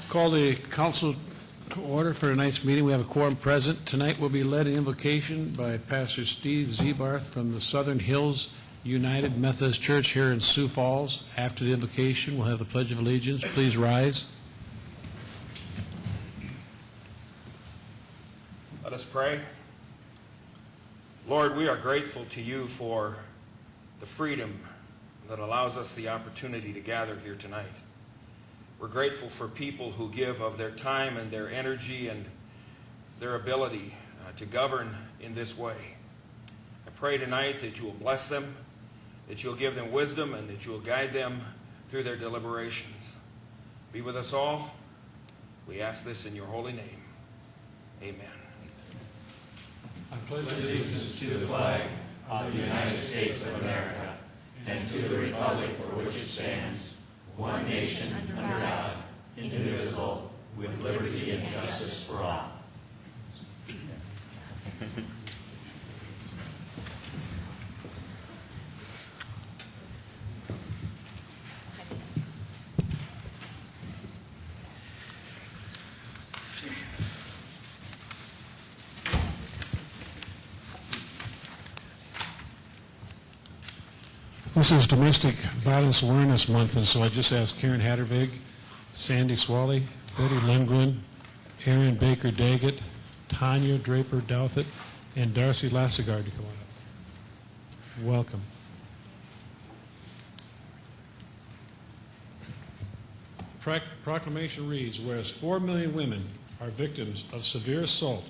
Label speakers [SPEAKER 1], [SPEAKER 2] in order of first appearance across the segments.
[SPEAKER 1] Call the council to order for tonight's meeting. We have a quorum present. Tonight will be led in invocation by Pastor Steve Zebarth from the Southern Hills United Methodist Church here in Sioux Falls. After the invocation, we'll have the Pledge of Allegiance. Please rise.
[SPEAKER 2] Let us pray. Lord, we are grateful to you for the freedom that allows us the opportunity to gather here tonight. We're grateful for people who give of their time and their energy and their ability to govern in this way. I pray tonight that you will bless them, that you'll give them wisdom, and that you'll guide them through their deliberations. Be with us all. We ask this in your holy name. Amen.
[SPEAKER 3] I pledge allegiance to the flag of the United States of America and to the republic for which it stands, one nation under God, indivisible, with liberty and justice for all.
[SPEAKER 1] This is Domestic Violence Awareness Month, and so I just asked Karen Hattervig, Sandy Swally, Betty Lindgren, Aaron Baker Daggett, Tanya Draper Douthit, and Darcy Lassegard to come on up. Welcome. Proclamation reads, whereas 4 million women are victims of severe assault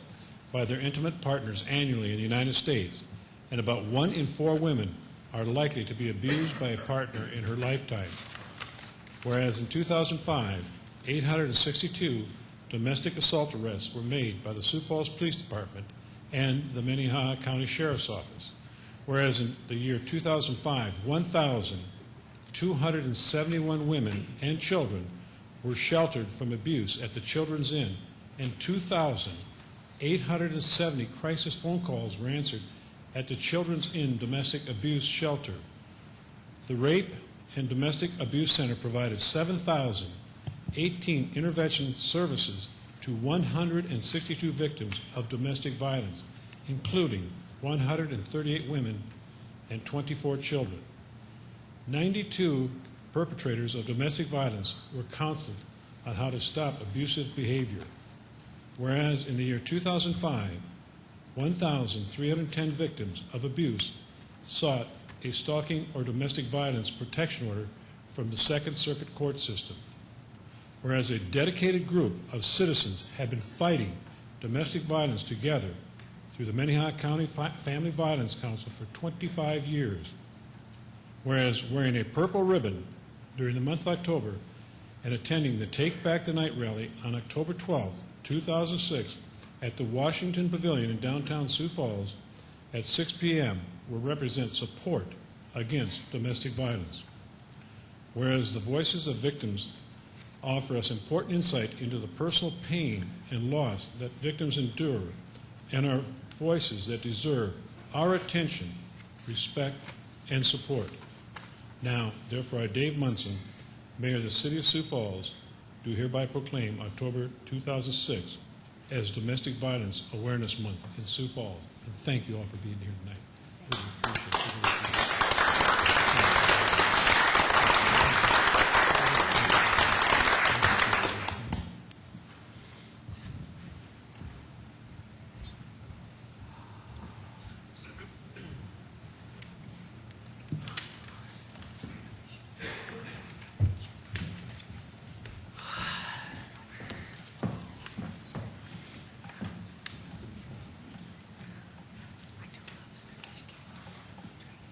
[SPEAKER 1] by their intimate partners annually in the United States, and about 1 in 4 women are likely to be abused by a partner in her lifetime. Whereas in 2005, 862 domestic assault arrests were made by the Sioux Falls Police Department and the Minnehaha County Sheriff's Office. Whereas in the year 2005, 1,271 women and children were sheltered from abuse at the Children's Inn, and 2,870 crisis phone calls were answered at the Children's Inn Domestic Abuse Shelter. The Rape and Domestic Abuse Center provided 7,018 intervention services to 162 victims of domestic violence, including 138 women and 24 children. 92 perpetrators of domestic violence were counseled on how to stop abusive behavior. Whereas in the year 2005, 1,310 victims of abuse sought a stalking or domestic violence protection order from the Second Circuit court system. Whereas a dedicated group of citizens have been fighting domestic violence together through the Minnehaha County Family Violence Council for 25 years. Whereas wearing a purple ribbon during the month of October and attending the Take Back the Night rally on October 12, 2006, at the Washington Pavilion in downtown Sioux Falls at 6 p.m. will represent support against domestic violence. Whereas the voices of victims offer us important insight into the personal pain and loss that victims endure, and are voices that deserve our attention, respect, and support. Now, therefore, I, Dave Munson, Mayor of the City of Sioux Falls, do hereby proclaim October 2006 as Domestic Violence Awareness Month in Sioux Falls. And thank you all for being here tonight. Really appreciate it.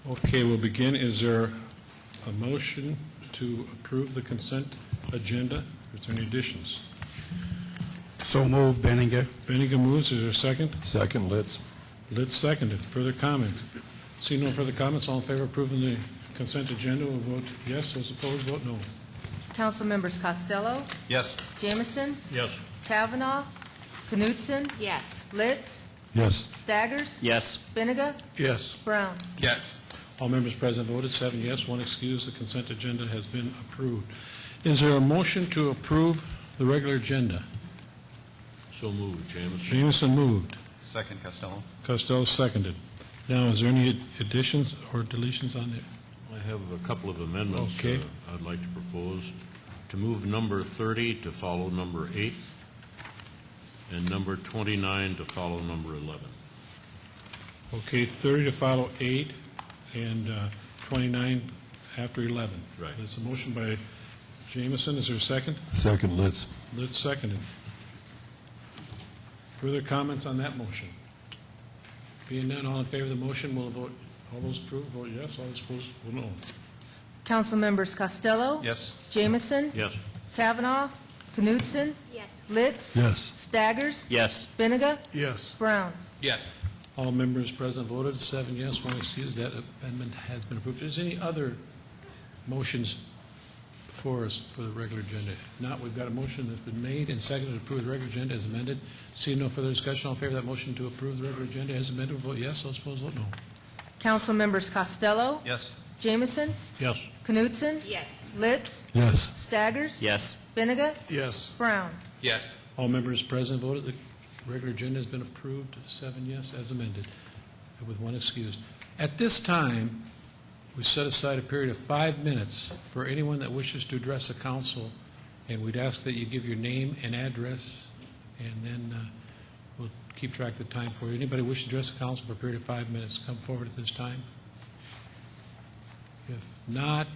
[SPEAKER 1] Okay, we'll begin. Is there a motion to approve the consent agenda? Is there any additions?
[SPEAKER 4] So moved, Benninger.
[SPEAKER 1] Benninger moves. Is there a second?
[SPEAKER 4] Second, Litz.
[SPEAKER 1] Litz seconded. Further comments? See no further comments. All in favor of approving the consent agenda will vote yes. Those opposed, vote no.
[SPEAKER 5] Council members Costello,
[SPEAKER 4] Yes.
[SPEAKER 5] Jameson,
[SPEAKER 1] Yes.
[SPEAKER 5] Kavanaugh, Knutson,
[SPEAKER 6] Yes.
[SPEAKER 5] Litz,
[SPEAKER 4] Yes.
[SPEAKER 5] Staggers,
[SPEAKER 4] Yes.
[SPEAKER 5] Benninger,
[SPEAKER 4] Yes.
[SPEAKER 5] Brown.
[SPEAKER 4] Yes.
[SPEAKER 1] All members present voted 7 yes, 1 excused. The consent agenda has been approved. Is there a motion to approve The regular agenda.
[SPEAKER 6] So moved, Jameson.
[SPEAKER 1] Jameson moved.
[SPEAKER 7] Second, Costello.
[SPEAKER 1] Costello seconded. Now, is there any additions or deletions on there?
[SPEAKER 6] I have a couple of amendments
[SPEAKER 1] Okay.
[SPEAKER 6] I'd like to propose. To move number 30 to follow number 8, and number 29 to follow number 11.
[SPEAKER 1] Okay, 30 to follow 8 and 29 after 11.
[SPEAKER 6] Right.
[SPEAKER 1] That's a motion by Jameson. Is there a second?
[SPEAKER 4] Second, Litz.
[SPEAKER 1] Litz seconded. Further comments on that motion? Being none, all in favor of the motion will vote. All those approved, vote yes. All those opposed, vote no.
[SPEAKER 5] Council members Costello.
[SPEAKER 7] Yes.
[SPEAKER 5] Jameson.
[SPEAKER 6] Yes.
[SPEAKER 5] Kavanaugh. Knutson.
[SPEAKER 8] Yes.
[SPEAKER 5] Litz.
[SPEAKER 4] Yes.
[SPEAKER 5] Staggers.
[SPEAKER 3] Yes.
[SPEAKER 5] Benega.
[SPEAKER 4] Yes.
[SPEAKER 5] Brown.
[SPEAKER 7] Yes.
[SPEAKER 1] All members present voted, 7 yes, 1 excused. That amendment has been approved. Is there any other motions for us for the regular agenda? If not, we've got a motion that's been made and seconded to approve the regular agenda as amended. Seeing no further discussion, all in favor of that motion to approve the regular agenda as amended, vote yes. All opposed, vote no.
[SPEAKER 5] Council members Costello.
[SPEAKER 7] Yes.
[SPEAKER 5] Jameson.
[SPEAKER 1] Yes.
[SPEAKER 5] Knutson.
[SPEAKER 8] Yes.
[SPEAKER 5] Litz.
[SPEAKER 4] Yes.
[SPEAKER 5] Staggers.
[SPEAKER 3] Yes.
[SPEAKER 5] Benega.
[SPEAKER 4] Yes.
[SPEAKER 5] Brown.
[SPEAKER 7] Yes.
[SPEAKER 1] All members present voted. The regular agenda has been approved, 7 yes, as amended, with 1 excused. At this time, we set aside a period of 5 minutes for anyone that wishes to address the council, and we'd ask that you give your name and address, and then we'll keep track of the time for you. Anybody wish to address the council for a period of 5 minutes, come forward at this time. If not,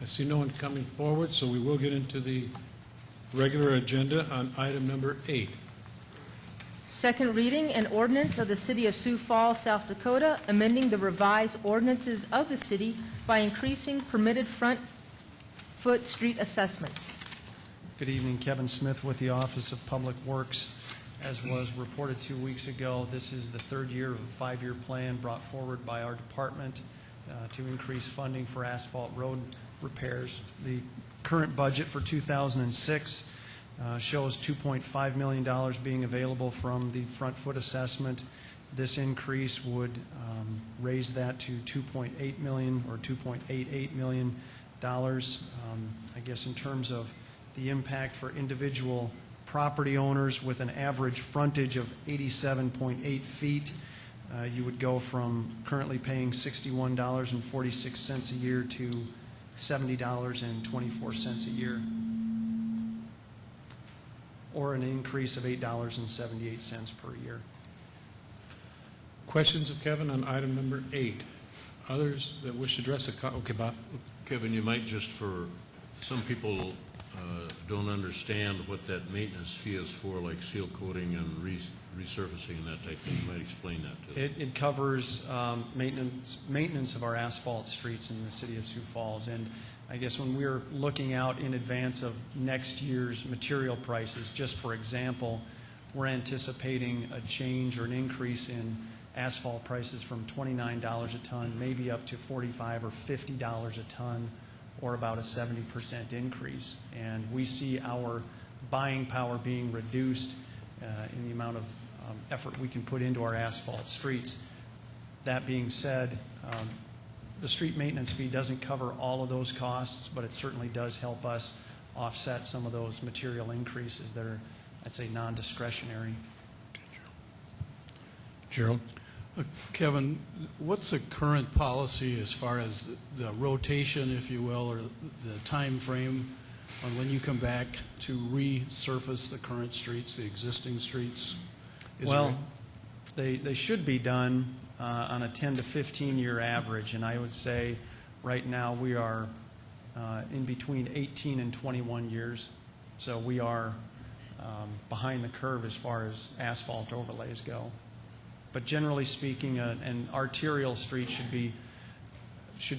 [SPEAKER 1] I see no one coming forward, so we will get into the regular agenda on item number 8.
[SPEAKER 5] Second reading and ordinance of the City of Sioux Falls, South Dakota, amending the revised ordinances of the city by increasing permitted front foot street assessments.
[SPEAKER 9] Good evening, Kevin Smith with the Office of Public Works. As was reported 2 weeks ago, this is the third year of a 5-year plan brought forward by our department to increase funding for asphalt road repairs. The current budget for 2006 shows $2.5 million being available from the front foot assessment. This increase would raise that to $2.8 million or $2.88 million. I guess in terms of the impact for individual property owners with an average frontage of 87.8 feet, you would go from currently paying $61.46 a year to $70.24 a year, or an increase of $8.78 per year.
[SPEAKER 1] Questions of Kevin on item number 8? Others that wish to address the okay, Bob.
[SPEAKER 6] Kevin, you might just, for some people don't understand what that maintenance fee is for, like seal coating and resurfacing and that type of thing. You might explain that to them.
[SPEAKER 9] It covers maintenance of our asphalt streets in the city of Sioux Falls. And I guess when we're looking out in advance of next year's material prices, just for example, we're anticipating a change or an increase in asphalt prices from $29 a ton, maybe up to $45 or $50 a ton, or about a 70% increase. And we see our buying power being reduced in the amount of effort we can put into our asphalt streets. That being said, the street maintenance fee doesn't cover all of those costs, but it certainly does help us offset some of those material increases that are, I'd say, non-discretionary.
[SPEAKER 1] Gerald?
[SPEAKER 4] Kevin, what's the current policy as far as the rotation, if you will, or the time frame on when you come back to resurface the current streets, the existing streets?
[SPEAKER 9] Well, they should be done on a 10 to 15-year average, and I would say right now we are in between 18 and 21 years. So we are behind the curve as far as asphalt overlays go. But generally speaking, an arterial street should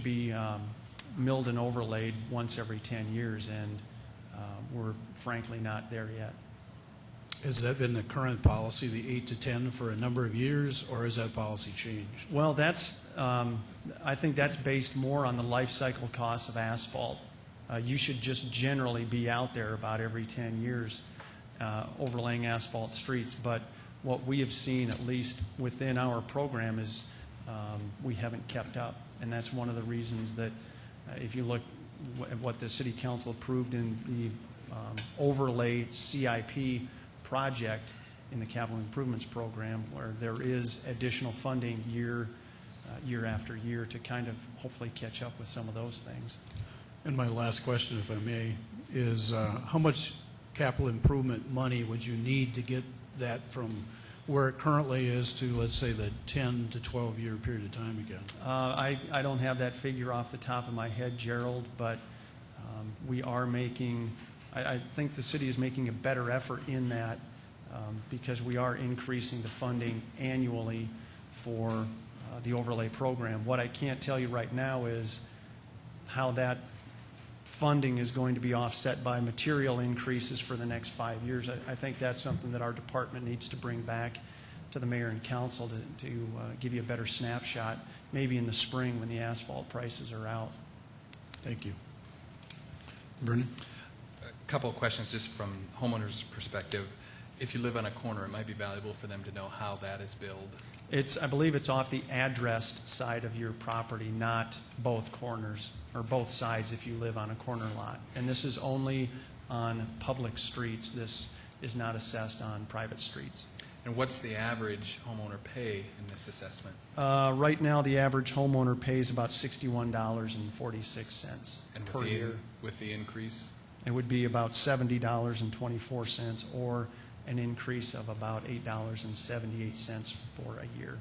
[SPEAKER 9] be milled and overlaid once every 10 years, and we're frankly not there yet.
[SPEAKER 4] Has that been the current policy, the 8 to 10 for a number of years, or has that policy changed?
[SPEAKER 9] Well, that's I think that's based more on the life cycle costs of asphalt. You should just generally be out there about every 10 years overlaying asphalt streets, but what we have seen, at least within our program, is we haven't kept up. And that's one of the reasons that if you look at what the City Council approved in the overlay CIP project in the capital improvements program, where there is additional funding year after year to kind of hopefully catch up with some of those things.
[SPEAKER 4] And my last question, if I may, is how much capital improvement money would you need to get that from where it currently is to, let's say, the 10 to 12-year period of time again?
[SPEAKER 9] I don't have that figure off the top of my head, Gerald, but we are making, I think the city is making a better effort in that because we are increasing the funding annually for the overlay program. What I can't tell you right now is how that funding is going to be offset by material increases for the next 5 years. I think that's something that our department needs to bring back to the mayor and council to give you a better snapshot, maybe in the spring when the asphalt prices are out.
[SPEAKER 4] Thank you. Vernon?
[SPEAKER 7] A couple of questions just from homeowners' perspective. If you live on a corner, it might be valuable for them to know how that is billed.
[SPEAKER 9] I believe it's off the addressed side of your property, not both corners, or both sides if you live on a corner lot. And this is only on public streets. This is not assessed on private streets.
[SPEAKER 7] And what's the average homeowner pay in this assessment?
[SPEAKER 9] Right now, the average homeowner pays about $61.46 per year.
[SPEAKER 7] With the increase?
[SPEAKER 9] It would be about $70.24, or an increase of about $8.78 for a year.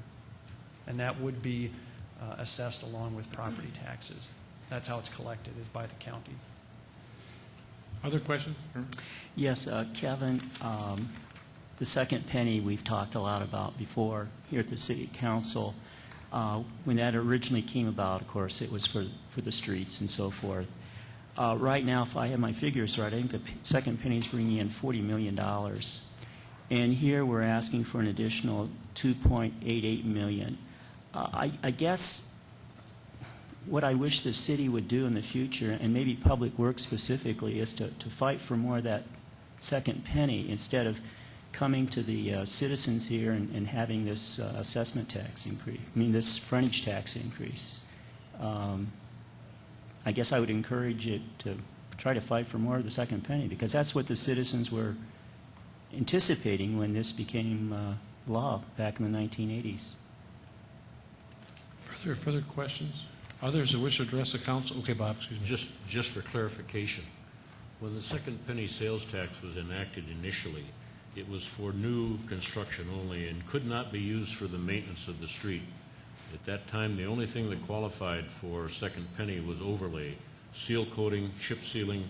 [SPEAKER 9] And that would be assessed along with property taxes. That's how it's collected, is by the county.
[SPEAKER 1] Other questions?
[SPEAKER 8] Yes, Kevin, the second penny we've talked a lot about before here at the City Council. When that originally came about, of course, it was for the streets and so forth. Right now, if I have my figures right, I think the second penny is bringing in $40 million. And here we're asking for an additional $2.88 million. I guess what I wish the city would do in the future, and maybe Public Works specifically, is to fight for more of that second penny instead of coming to the citizens here and having this assessment tax increase, this frontage tax increase. I guess I would encourage it to try to fight for more of the second penny, because that's what the citizens were anticipating when this became law back in the 1980s.
[SPEAKER 1] Further questions? Others who wish to address the council? Okay, Bob, excuse me.
[SPEAKER 6] Just for clarification, when the second penny sales tax was enacted initially, it was for new construction only and could not be used for the maintenance of the street. At that time, the only thing that qualified for second penny was overlay. Seal coating, chip sealing,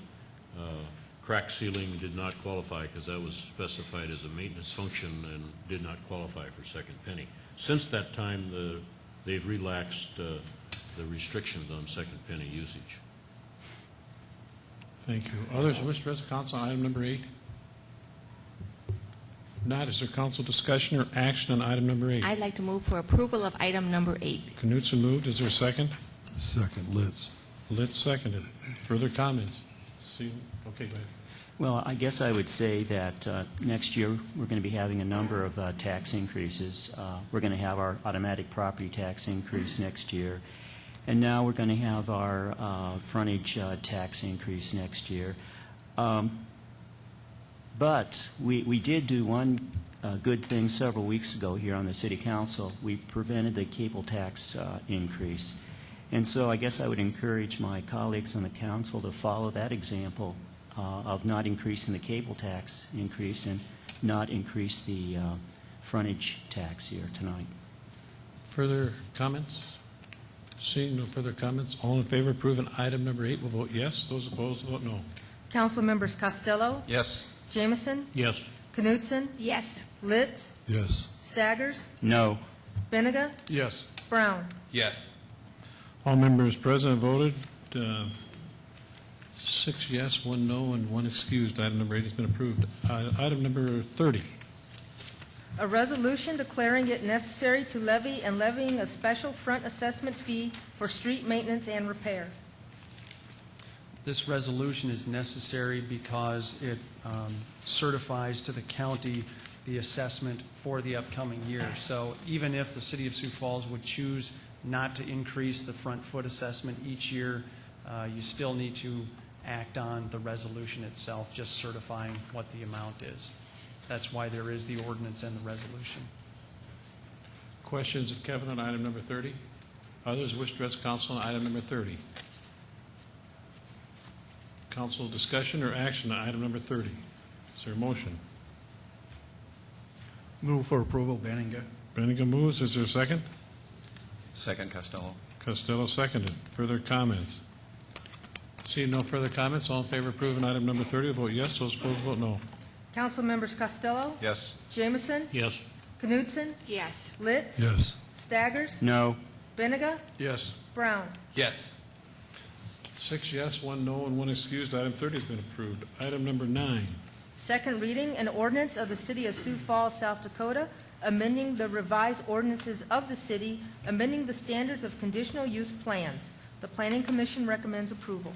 [SPEAKER 6] crack sealing did not qualify because that was specified as a maintenance function and did not qualify for second penny. Since that time, they've relaxed the restrictions on second penny usage.
[SPEAKER 1] Thank you. Others who wish to address the council on item number 8? If not, is there council discussion or action on item number 8?
[SPEAKER 10] I'd like to move for approval of item number 8.
[SPEAKER 1] Knutson moved. Is there a second?
[SPEAKER 11] Second, Litz.
[SPEAKER 1] Litz seconded. Further comments? Okay, go ahead.
[SPEAKER 8] Well, I guess I would say that next year we're going to be having a number of tax increases. We're going to have our automatic property tax increase next year. And now we're going to have our frontage tax increase next year. But we did do one good thing several weeks ago here on the City Council. We prevented the cable tax increase. And so I guess I would encourage my colleagues on the council to follow that example of not increasing the cable tax increase and not increase the frontage tax here tonight.
[SPEAKER 1] Further comments? Seeing no further comments, all in favor of approving item number 8 will vote yes. Those opposed will vote no.
[SPEAKER 5] Council members Costello,
[SPEAKER 7] Yes.
[SPEAKER 5] Jameson,
[SPEAKER 6] Yes.
[SPEAKER 5] Knutson,
[SPEAKER 10] Yes.
[SPEAKER 5] Litz,
[SPEAKER 11] Yes.
[SPEAKER 5] Staggers,
[SPEAKER 8] No.
[SPEAKER 5] Benega,
[SPEAKER 4] Yes.
[SPEAKER 5] Brown.
[SPEAKER 7] Yes.
[SPEAKER 1] All members present voted 6 yes, 1 no, and 1 excused. Item number 8 has been approved. Item number 30.
[SPEAKER 5] A resolution declaring it necessary to levy and levying a special front assessment fee for street maintenance and repair.
[SPEAKER 9] This resolution is necessary because it certifies to the county the assessment for the upcoming year. So even if the City of Sioux Falls would choose not to increase the front foot assessment each year, you still need to act on the resolution itself, just certifying what the amount is. That's why there is the ordinance and the resolution.
[SPEAKER 1] Questions of Kevin on item number 30? Others wish to address council on item number 30? Council discussion or action on item number 30? Is there a motion?
[SPEAKER 4] Move for approval, Benninga.
[SPEAKER 1] Benninga moves. Is there a second?
[SPEAKER 11] Second, Costello.
[SPEAKER 1] Costello seconded. Further comments? Seeing no further comments, all in favor of approving item number 30, vote yes. Those opposed, vote no.
[SPEAKER 5] Council members Costello,
[SPEAKER 11] Yes.
[SPEAKER 5] Jameson,
[SPEAKER 6] Yes.
[SPEAKER 5] Knutson,
[SPEAKER 10] Yes.
[SPEAKER 5] Litz,
[SPEAKER 1] Yes.
[SPEAKER 5] Staggers,
[SPEAKER 8] No.
[SPEAKER 5] Benega,
[SPEAKER 1] Yes.
[SPEAKER 5] Brown.
[SPEAKER 7] Yes.
[SPEAKER 1] 6 yes, 1 no, and 1 excused. Item 30 has been approved. Item number 9.
[SPEAKER 5] Second reading, an ordinance of the City of Sioux Falls, South Dakota, amending the revised ordinances of the city, amending the standards of conditional use plans. The Planning Commission recommends approval.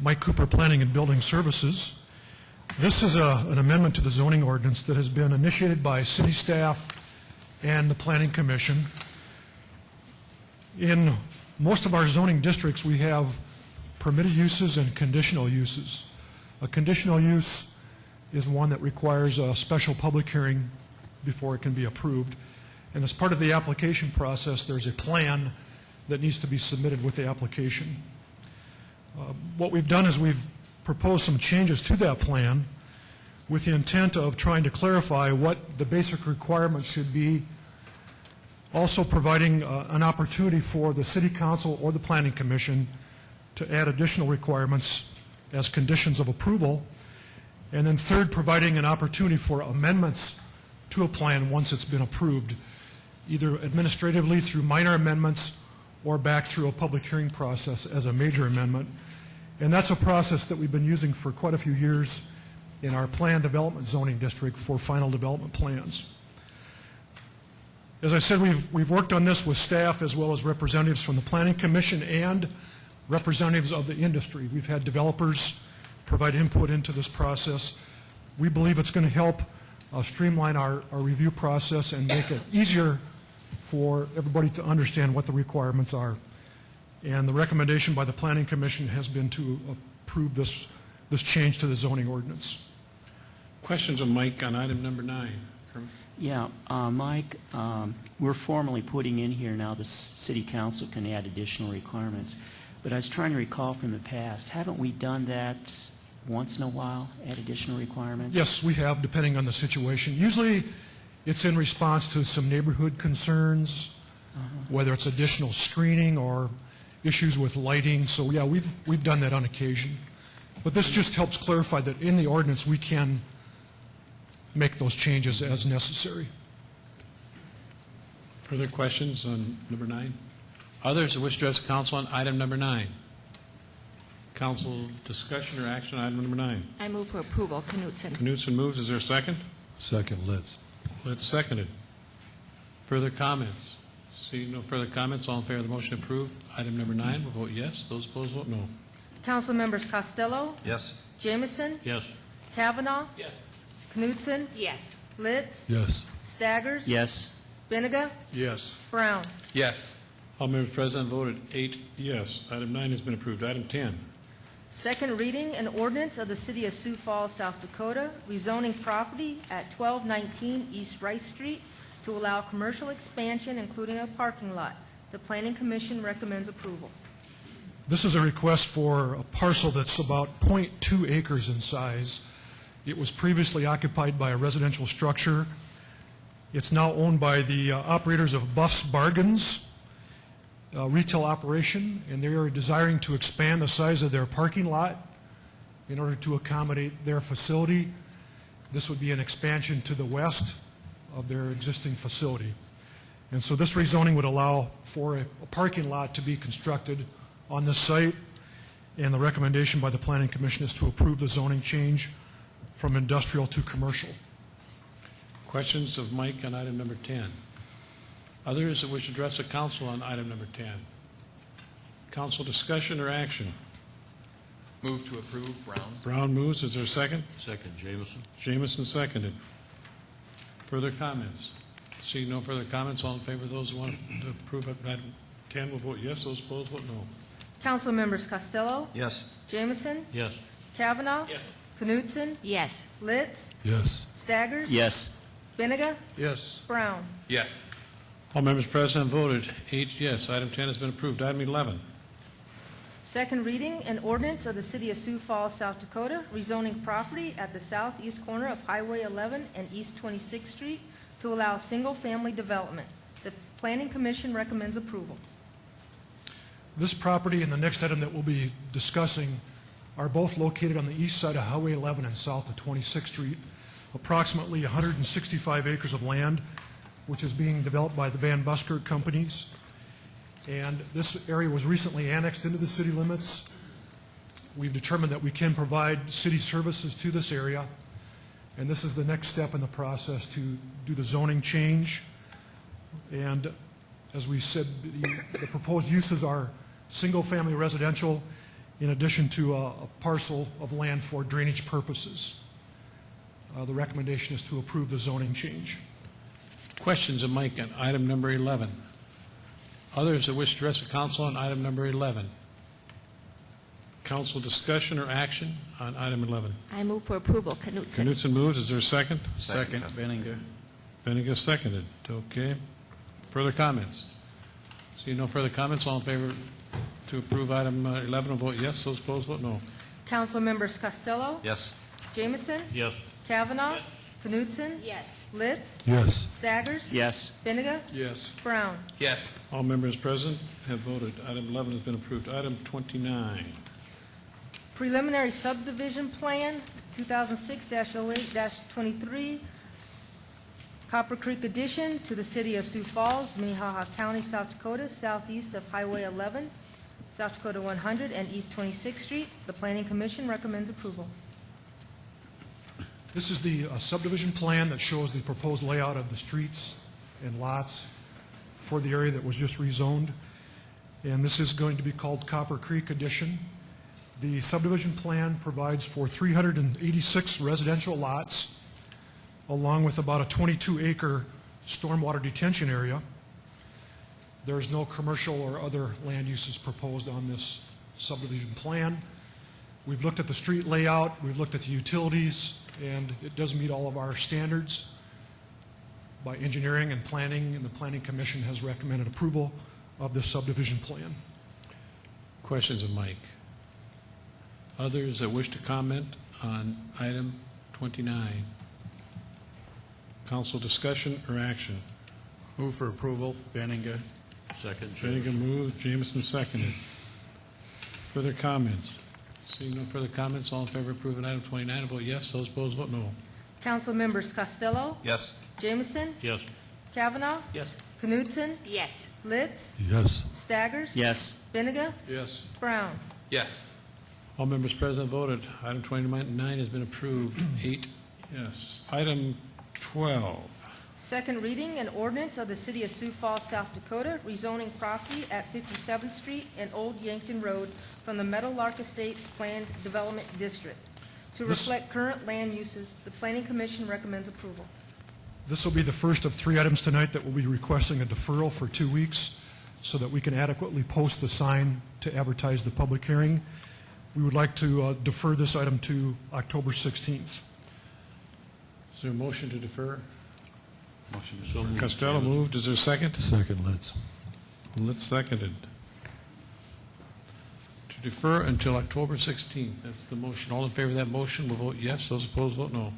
[SPEAKER 12] Mike Cooper, Planning and Building Services. This is an amendment to the zoning ordinance that has been initiated by city staff and the Planning Commission. In most of our zoning districts, we have permitted uses and conditional uses. A conditional use is one that requires a special public hearing before it can be approved. And as part of the application process, there's a plan that needs to be submitted with the application. What we've done is we've proposed some changes to that plan with the intent of trying to clarify what the basic requirements should be, also providing an opportunity for the City Council or the Planning Commission to add additional requirements as conditions of approval, and then third, providing an opportunity for amendments to a plan once it's been approved, either administratively through minor amendments or back through a public hearing process as a major amendment. And that's a process that we've been using for quite a few years in our planned development zoning district for final development plans. As I said, we've worked on this with staff as well as representatives from the Planning Commission and representatives of the industry. We've had developers provide input into this process. We believe it's going to help streamline our review process and make it easier for everybody to understand what the requirements are. And the recommendation by the Planning Commission has been to approve this change to the zoning ordinance.
[SPEAKER 1] Questions of Mike on item number 9?
[SPEAKER 8] Yeah, Mike, we're formally putting in here now the City Council can add additional requirements. But I was trying to recall from the past, haven't we done that once in a while, add additional requirements?
[SPEAKER 12] Yes, we have, depending on the situation. Usually it's in response to some neighborhood concerns, whether it's additional screening or issues with lighting. So, yeah, we've done that on occasion. But this just helps clarify that in the ordinance we can make those changes as necessary.
[SPEAKER 1] Further questions on number 9? Others who wish to address council on item number 9? Council discussion or action on item number 9?
[SPEAKER 10] I move for approval. Knutson.
[SPEAKER 1] Knutson moves. Is there a second?
[SPEAKER 12] Second, Litz.
[SPEAKER 1] Litz seconded. Further comments? See no further comments. All in favor of the motion approved. Item number 9 will vote yes. Those opposed vote no.
[SPEAKER 5] Council members Costello,
[SPEAKER 11] Yes.
[SPEAKER 5] Jameson,
[SPEAKER 6] Yes.
[SPEAKER 5] Kavanaugh,
[SPEAKER 6] Yes.
[SPEAKER 5] Knutson,
[SPEAKER 10] Yes.
[SPEAKER 5] Litz,
[SPEAKER 12] Yes.
[SPEAKER 5] Staggers,
[SPEAKER 8] Yes.
[SPEAKER 5] Benega,
[SPEAKER 1] Yes.
[SPEAKER 5] Brown.
[SPEAKER 7] Yes.
[SPEAKER 1] All members present voted 8 yes. Item 9 has been approved. Item 10.
[SPEAKER 5] Second reading, an ordinance of the City of Sioux Falls, South Dakota, rezoning property at 1219 East Rice Street to allow commercial expansion, including a parking lot. The Planning Commission recommends approval.
[SPEAKER 12] This is a request for a parcel that's about 0.2 acres in size. It was previously occupied by a residential structure. It's now owned by the operators of Buff's Bargains retail operation, and they are desiring to expand the size of their parking lot in order to accommodate their facility. This would be an expansion to the west of their existing facility. And so this rezoning would allow for a parking lot to be constructed on this site, and the recommendation by the Planning Commission is to approve the zoning change from industrial to commercial.
[SPEAKER 1] Questions of Mike on item number 10? Others that wish to address the council on item number 10? Council discussion or action?
[SPEAKER 7] Move to approve. Brown.
[SPEAKER 1] Brown moves. Is there a second?
[SPEAKER 6] Second, Jameson.
[SPEAKER 1] Jameson seconded. Further comments? Seeing no further comments, all in favor of those who want to approve item 10 will vote yes. Those opposed vote no.
[SPEAKER 5] Council members Costello,
[SPEAKER 11] Yes.
[SPEAKER 5] Jameson,
[SPEAKER 6] Yes.
[SPEAKER 5] Kavanaugh, Knutson,
[SPEAKER 10] Yes.
[SPEAKER 5] Litz,
[SPEAKER 12] Yes.
[SPEAKER 5] Staggers,
[SPEAKER 8] Yes.
[SPEAKER 5] Benega,
[SPEAKER 4] Yes.
[SPEAKER 5] Brown.
[SPEAKER 7] Yes.
[SPEAKER 6] All members present voted 8 yes. Item 10 has been approved. Item 11.
[SPEAKER 5] Second reading, an ordinance of the City of Sioux Falls, South Dakota, rezoning property at the southeast corner of Highway 11 and East 26th Street to allow single-family development. The Planning Commission recommends approval.
[SPEAKER 12] This property and the next item that we'll be discussing are both located on the east side of Highway 11 and south of 26th Street, approximately 165 acres of land, which is being developed by the Van Busker companies. And this area was recently annexed into the city limits. We've determined that we can provide city services to this area, and this is the next step in the process to do the zoning change. And as we said, the proposed uses are single-family residential in addition to a parcel of land for drainage purposes. The recommendation is to approve the zoning change.
[SPEAKER 6] Questions of Mike on item number 11? Others that wish to address the council on item number 11? Council discussion or action on item 11?
[SPEAKER 10] I move for approval. Knutson.
[SPEAKER 6] Knutson moves. Is there a second?
[SPEAKER 4] Second, Benninger.
[SPEAKER 6] Benega seconded. Okay. Further comments? See no further comments. All in favor to approve item 11 will vote yes. Those opposed vote no.
[SPEAKER 5] Council members Costello,
[SPEAKER 11] Yes.
[SPEAKER 5] Jameson,
[SPEAKER 6] Yes.
[SPEAKER 5] Kavanaugh, Knutson,
[SPEAKER 10] Yes.
[SPEAKER 5] Litz,
[SPEAKER 12] Yes.
[SPEAKER 5] Staggers,
[SPEAKER 8] Yes.
[SPEAKER 5] Benega,
[SPEAKER 4] Yes.
[SPEAKER 5] Brown.
[SPEAKER 7] Yes.
[SPEAKER 6] All members present have voted. Item 11 has been approved. Item 29.
[SPEAKER 5] Preliminary subdivision plan, 2006-08-23, Copper Creek addition to the City of Sioux Falls, Minnehaha County, South Dakota, southeast of Highway 11, South Dakota 100, and East 26th Street. The Planning Commission recommends approval.
[SPEAKER 12] This is the subdivision plan that shows the proposed layout of the streets and lots for the area that was just rezoned. And this is going to be called Copper Creek Addition. The subdivision plan provides for 386 residential lots, along with about a 22-acre stormwater detention area. There's no commercial or other land uses proposed on this subdivision plan. We've looked at the street layout, we've looked at the utilities, and it does meet all of our standards by engineering and planning, and the Planning Commission has recommended approval of this subdivision plan.
[SPEAKER 6] Questions of Mike? Others that wish to comment on item 29? Council discussion or action?
[SPEAKER 4] Move for approval, Benninger.
[SPEAKER 6] Second.
[SPEAKER 1] Benega moves, Jameson seconded. Further comments?
[SPEAKER 6] Seeing no further comments, all in favor of approving item 29 vote yes. Those opposed vote no.
[SPEAKER 5] Council members Costello,
[SPEAKER 11] Yes.
[SPEAKER 5] Jameson,
[SPEAKER 6] Yes.
[SPEAKER 5] Kavanaugh,
[SPEAKER 6] Yes.
[SPEAKER 5] Knutson,
[SPEAKER 10] Yes.
[SPEAKER 5] Litz,
[SPEAKER 12] Yes.
[SPEAKER 5] Staggers,
[SPEAKER 8] Yes.
[SPEAKER 5] Benega,
[SPEAKER 4] Yes.
[SPEAKER 5] Brown.
[SPEAKER 7] Yes.
[SPEAKER 6] All members present voted. Item 29 has been approved. 8 yes. Item 12.
[SPEAKER 5] Second reading, an ordinance of the City of Sioux Falls, South Dakota, rezoning property at 57th Street and Old Yankton Road from the Meadowlark Estates Planned Development District. To reflect current land uses, the Planning Commission recommends approval.
[SPEAKER 12] This will be the first of 3 items tonight that will be requesting a deferral for 2 weeks so that we can adequately post the sign to advertise the public hearing. We would like to defer this item to October 16th.
[SPEAKER 6] Is there a motion to defer?
[SPEAKER 11] Motion to
[SPEAKER 6] So moved.
[SPEAKER 1] Costello moved. Is there a second?
[SPEAKER 12] Second, Litz.
[SPEAKER 1] Litz seconded.
[SPEAKER 6] To defer until October 16th. That's the motion. All in favor of that motion will vote yes. Those opposed vote no.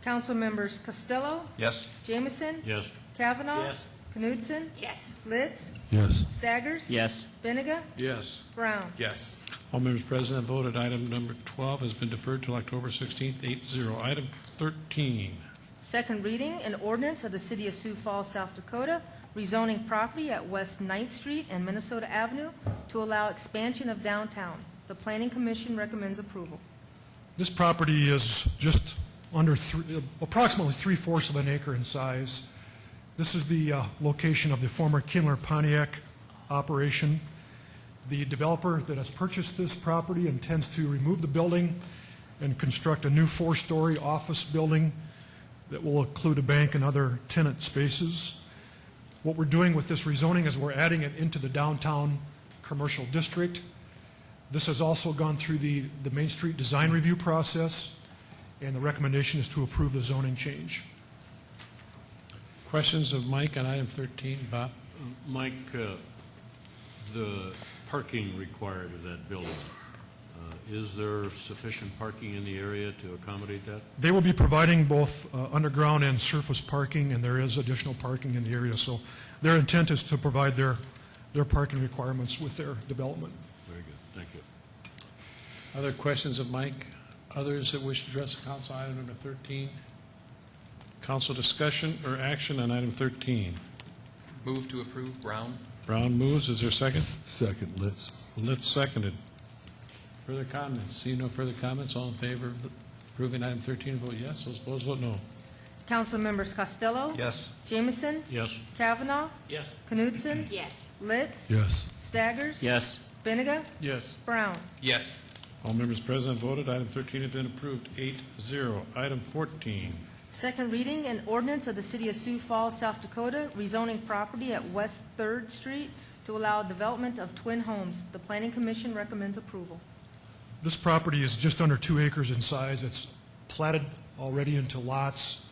[SPEAKER 5] Council members Costello,
[SPEAKER 11] Yes.
[SPEAKER 5] Jameson,
[SPEAKER 6] Yes.
[SPEAKER 5] Kavanaugh,
[SPEAKER 6] Yes.
[SPEAKER 5] Knutson,
[SPEAKER 10] Yes.
[SPEAKER 5] Litz,
[SPEAKER 12] Yes.
[SPEAKER 5] Staggers,
[SPEAKER 8] Yes.
[SPEAKER 5] Benega,
[SPEAKER 4] Yes.
[SPEAKER 5] Brown.
[SPEAKER 7] Yes.
[SPEAKER 6] All members present have voted. Item number 12 has been deferred till October 16th, 8-0. Item 13.
[SPEAKER 5] Second reading, an ordinance of the City of Sioux Falls, South Dakota, rezoning property at West 9th Street and Minnesota Avenue to allow expansion of downtown. The Planning Commission recommends approval.
[SPEAKER 12] This property is just under approximately 3/4 of an acre in size. This is the location of the former Kindler Pontiac operation. The developer that has purchased this property intends to remove the building and construct a new 4-story office building that will include a bank and other tenant spaces. What we're doing with this rezoning is we're adding it into the downtown commercial district. This has also gone through the Main Street design review process, and the recommendation is to approve the zoning change.
[SPEAKER 1] Questions of Mike on item 13? Bob?
[SPEAKER 6] Mike, the parking required of that building, is there sufficient parking in the area to accommodate that?
[SPEAKER 12] They will be providing both underground and surface parking, and there is additional parking in the area. So their intent is to provide their parking requirements with their development.
[SPEAKER 6] Very good. Thank you.
[SPEAKER 1] Other questions of Mike? Others that wish to address the council on item number 13? Council discussion or action on item 13?
[SPEAKER 7] Move to approve. Brown.
[SPEAKER 1] Brown moves. Is there a second?
[SPEAKER 11] Second, Litz.
[SPEAKER 1] Litz seconded. Further comments? See no further comments. All in favor of approving item 13, vote yes. Those opposed, vote no.
[SPEAKER 5] Council members Costello.
[SPEAKER 7] Yes.
[SPEAKER 5] Jameson.
[SPEAKER 6] Yes.
[SPEAKER 5] Kavanaugh.
[SPEAKER 6] Yes.
[SPEAKER 5] Knutson.
[SPEAKER 10] Yes.
[SPEAKER 5] Litz.
[SPEAKER 11] Yes.
[SPEAKER 5] Staggers.
[SPEAKER 8] Yes.
[SPEAKER 5] Benega.
[SPEAKER 1] Yes.
[SPEAKER 5] Brown.
[SPEAKER 7] Yes.
[SPEAKER 1] All members present voted. Item 13 has been approved, 8-0. Item 14.
[SPEAKER 5] Second reading, an ordinance of the City of Sioux Falls, South Dakota, rezoning property at West 3rd Street to allow development of twin homes. The Planning Commission recommends approval.
[SPEAKER 12] This property is just under 2 acres in size. It's platted already into lots,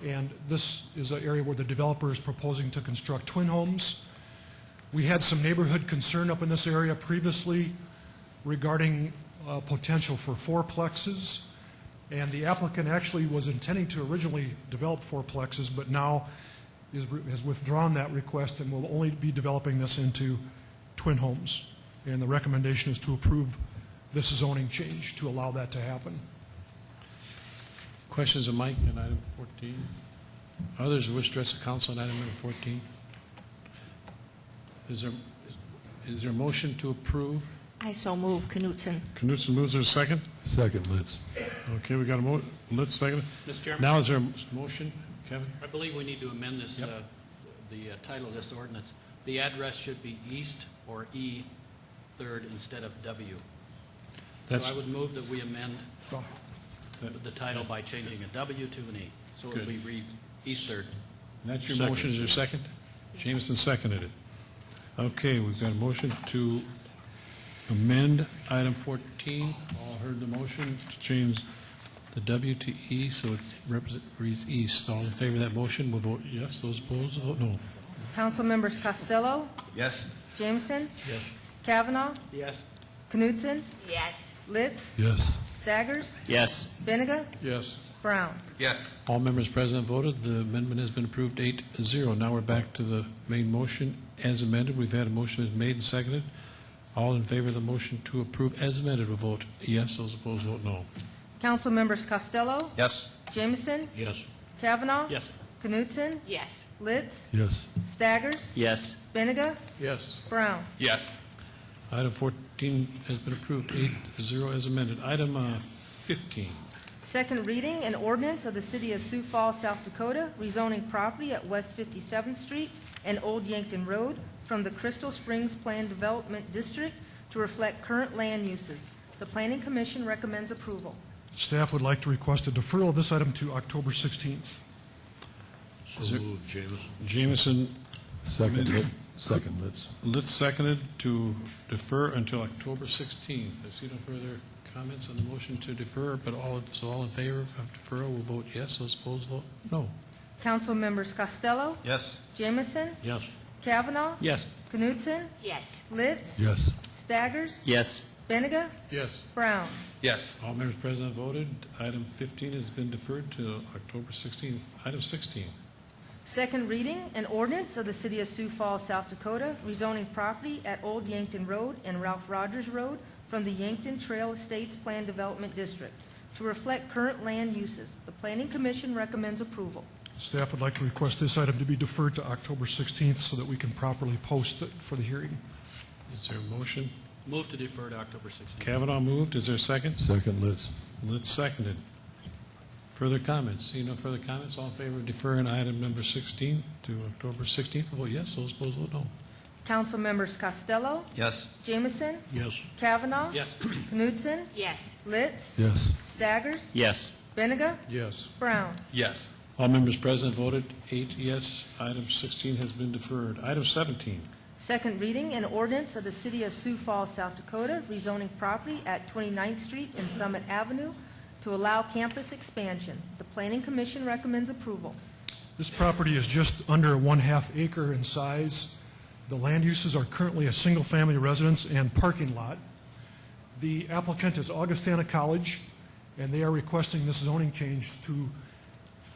[SPEAKER 12] and this is an area where the developer is proposing to construct twin homes. We had some neighborhood concern up in this area previously regarding potential for fourplexes, and the applicant actually was intending to originally develop fourplexes, but now has withdrawn that request and will only be developing this into twin homes. And the recommendation is to approve this zoning change to allow that to happen.
[SPEAKER 1] Questions of Mike on item 14? Others who wish to address the council on item number 14? Is there a motion to approve?
[SPEAKER 10] I so move. Knutson.
[SPEAKER 1] Knutson moves. There a second?
[SPEAKER 11] Second, Litz.
[SPEAKER 1] Okay, we got a let's second.
[SPEAKER 13] Mr. Chairman,
[SPEAKER 1] Now is there a motion, Kevin?
[SPEAKER 13] I believe we need to amend this,
[SPEAKER 1] Yep.
[SPEAKER 13] the title of this ordinance. The address should be East or E 3rd instead of W.
[SPEAKER 1] That's
[SPEAKER 13] So I would move that we amend the title by changing a W to an E. So it
[SPEAKER 1] Good.
[SPEAKER 13] would read East 3rd.
[SPEAKER 1] That's your
[SPEAKER 6] Second.
[SPEAKER 1] motion. Is there a second? Jameson seconded it. Okay, we've got a motion to amend item 14. All heard the motion to change the W to E, so it reads East. All in favor of that motion will vote yes. Those opposed, vote no.
[SPEAKER 5] Council members Costello.
[SPEAKER 7] Yes.
[SPEAKER 5] Jameson.
[SPEAKER 1] Yes.
[SPEAKER 5] Kavanaugh.
[SPEAKER 13] Yes.
[SPEAKER 5] Knutson.
[SPEAKER 10] Yes.
[SPEAKER 5] Litz.
[SPEAKER 11] Yes.
[SPEAKER 5] Staggers.
[SPEAKER 8] Yes.
[SPEAKER 5] Benega.
[SPEAKER 1] Yes.
[SPEAKER 5] Brown.
[SPEAKER 7] Yes.
[SPEAKER 1] All members present voted. The amendment has been approved 8-0. Now we're back to the main motion as amended. We've had a motion that's made and seconded. All in favor of the motion to approve as amended will vote yes. Those opposed vote no.
[SPEAKER 5] Council members Costello.
[SPEAKER 7] Yes.
[SPEAKER 5] Jameson.
[SPEAKER 6] Yes.
[SPEAKER 5] Kavanaugh.
[SPEAKER 13] Yes.
[SPEAKER 5] Knutson.
[SPEAKER 10] Yes.
[SPEAKER 5] Litz.
[SPEAKER 11] Yes.
[SPEAKER 5] Staggers.
[SPEAKER 8] Yes.
[SPEAKER 5] Benega.
[SPEAKER 1] Yes.
[SPEAKER 5] Brown.
[SPEAKER 7] Yes.
[SPEAKER 1] Item 14 has been approved 8-0 as amended. Item 15.
[SPEAKER 5] Second reading, an ordinance of the City of Sioux Falls, South Dakota, rezoning property at West 57th Street and Old Yankton Road from the Crystal Springs Planned Development District to reflect current land uses. The Planning Commission recommends approval.
[SPEAKER 12] Staff would like to request a deferral of this item to October 16th.
[SPEAKER 6] So moved, Jameson.
[SPEAKER 1] Jameson,
[SPEAKER 11] Second, Litz.
[SPEAKER 1] Litz seconded to defer until October 16th. I see no further comments on the motion to defer, but all in favor of deferral will vote yes. Those opposed vote no.
[SPEAKER 5] Council members Costello.
[SPEAKER 7] Yes.
[SPEAKER 5] Jameson.
[SPEAKER 6] Yes.
[SPEAKER 5] Kavanaugh.
[SPEAKER 13] Yes.
[SPEAKER 5] Knutson.
[SPEAKER 10] Yes.
[SPEAKER 5] Litz.
[SPEAKER 11] Yes.
[SPEAKER 5] Staggers.
[SPEAKER 8] Yes.
[SPEAKER 5] Benega.
[SPEAKER 1] Yes.
[SPEAKER 5] Brown.
[SPEAKER 7] Yes.
[SPEAKER 1] All members present voted. Item 15 has been deferred to October 16th. Item 16.
[SPEAKER 5] Second reading, an ordinance of the City of Sioux Falls, South Dakota, rezoning property at Old Yankton Road and Ralph Rogers Road from the Yankton Trail Estates Planned Development District to reflect current land uses. The Planning Commission recommends approval.
[SPEAKER 12] Staff would like to request this item to be deferred to October 16th so that we can properly post it for the hearing.
[SPEAKER 1] Is there a motion?
[SPEAKER 13] Move to defer to October 16th.
[SPEAKER 1] Kavanaugh moved. Is there a second?
[SPEAKER 11] Second, Litz.
[SPEAKER 1] Litz seconded. Further comments? See no further comments. All in favor of deferring item number 16 to October 16th will vote yes. Those opposed vote no.
[SPEAKER 5] Council members Costello.
[SPEAKER 7] Yes.
[SPEAKER 5] Jameson.
[SPEAKER 6] Yes.
[SPEAKER 5] Kavanaugh.
[SPEAKER 13] Yes.
[SPEAKER 5] Knutson.
[SPEAKER 10] Yes.
[SPEAKER 5] Litz.
[SPEAKER 11] Yes.
[SPEAKER 5] Staggers.
[SPEAKER 8] Yes.
[SPEAKER 5] Benega.
[SPEAKER 1] Yes.
[SPEAKER 5] Brown.
[SPEAKER 7] Yes.
[SPEAKER 1] All members present voted 8 yes. Item 16 has been deferred. Item 17.
[SPEAKER 5] Second reading, an ordinance of the City of Sioux Falls, South Dakota, rezoning property at 29th Street and Summit Avenue to allow campus expansion. The Planning Commission recommends approval.
[SPEAKER 12] This property is just under 1/2 acre in size. The land uses are currently a single-family residence and parking lot. The applicant is Augustana College, and they are requesting this zoning change to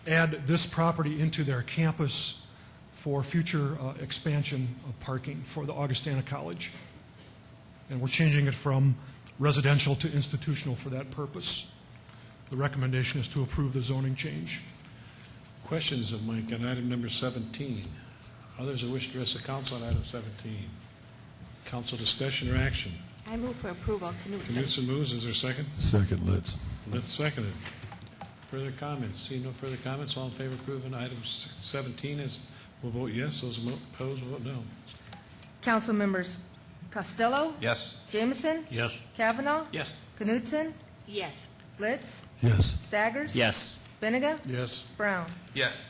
[SPEAKER 12] add this property into their campus for future expansion of parking for the Augustana College. And we're changing it from residential to institutional for that purpose. The recommendation is to approve the zoning change.
[SPEAKER 1] Questions of Mike on item number 17? Others who wish to address the council on item 17? Council discussion or action?
[SPEAKER 10] I move for approval. Knutson.
[SPEAKER 1] Knutson moves. Is there a second?
[SPEAKER 11] Second, Litz.
[SPEAKER 1] Let's second it. Further comments? See no further comments. All in favor of approving item 17 will vote yes. Those opposed will vote no.
[SPEAKER 5] Council members Costello,
[SPEAKER 7] Yes.
[SPEAKER 5] Jameson,
[SPEAKER 6] Yes.
[SPEAKER 5] Kavanaugh,
[SPEAKER 13] Yes.
[SPEAKER 5] Knutson,
[SPEAKER 10] Yes.
[SPEAKER 5] Litz,
[SPEAKER 11] Yes.
[SPEAKER 5] Staggers,
[SPEAKER 8] Yes.
[SPEAKER 5] Benega,
[SPEAKER 1] Yes.
[SPEAKER 5] Brown.
[SPEAKER 7] Yes.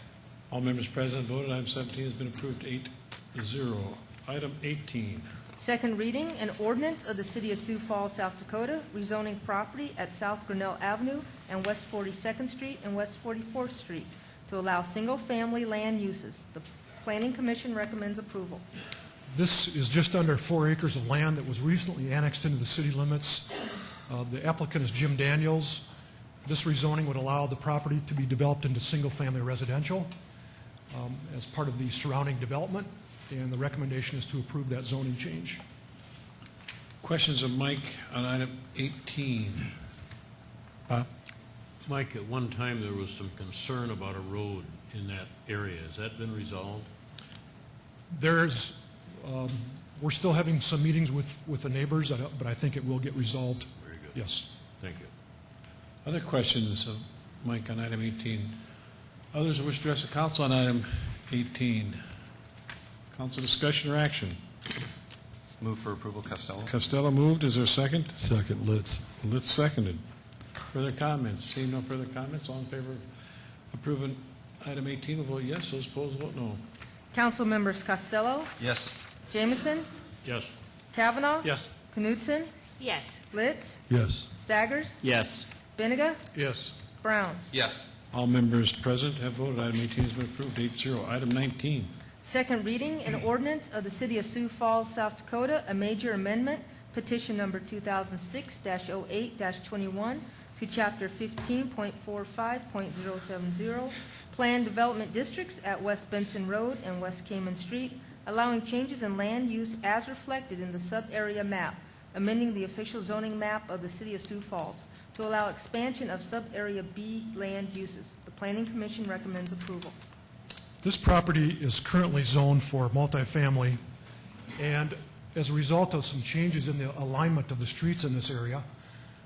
[SPEAKER 1] All members present voted. Item 17 has been approved 8-0. Item 18.
[SPEAKER 5] Second reading, an ordinance of the City of Sioux Falls, South Dakota, rezoning property at South Grinnell Avenue and West 42nd Street and West 44th Street to allow single-family land uses. The Planning Commission recommends approval.
[SPEAKER 12] This is just under 4 acres of land that was recently annexed into the city limits. The applicant is Jim Daniels. This rezoning would allow the property to be developed into single-family residential as part of the surrounding development, and the recommendation is to approve that zoning change.
[SPEAKER 1] Questions of Mike on item 18?
[SPEAKER 6] Mike, at one time there was some concern about a road in that area. Has that been resolved?
[SPEAKER 12] There's, we're still having some meetings with the neighbors, but I think it will get resolved.
[SPEAKER 6] Very good.
[SPEAKER 12] Yes.
[SPEAKER 6] Thank you.
[SPEAKER 1] Other questions of Mike on item 18? Others who wish to address the council on item 18? Council discussion or action?
[SPEAKER 7] Move for approval, Costello.
[SPEAKER 1] Costello moved. Is there a second?
[SPEAKER 11] Second, Litz.
[SPEAKER 1] Litz seconded. Further comments? Seeing no further comments, all in favor of approving item 18 will vote yes. Those opposed will vote no.
[SPEAKER 5] Council members Costello,
[SPEAKER 7] Yes.
[SPEAKER 5] Jameson,
[SPEAKER 6] Yes.
[SPEAKER 5] Kavanaugh,
[SPEAKER 13] Yes.
[SPEAKER 5] Knutson,
[SPEAKER 10] Yes.
[SPEAKER 5] Litz,
[SPEAKER 11] Yes.
[SPEAKER 5] Staggers,
[SPEAKER 8] Yes.
[SPEAKER 5] Benega,
[SPEAKER 1] Yes.
[SPEAKER 5] Brown.
[SPEAKER 7] Yes.
[SPEAKER 1] All members present have voted. Item 18 has been approved 8-0. Item 19.
[SPEAKER 5] Second reading, an ordinance of the City of Sioux Falls, South Dakota, a major amendment, petition number 2006-08-21 to Chapter 15.45.070, Planned Development Districts at West Benson Road and West Cayman Street, allowing changes in land use as reflected in the sub-area map, amending the official zoning map of the City of Sioux Falls to allow expansion of sub-area B land uses. The Planning Commission recommends approval.
[SPEAKER 12] This property is currently zoned for multifamily, and as a result of some changes in the alignment of the streets in this area,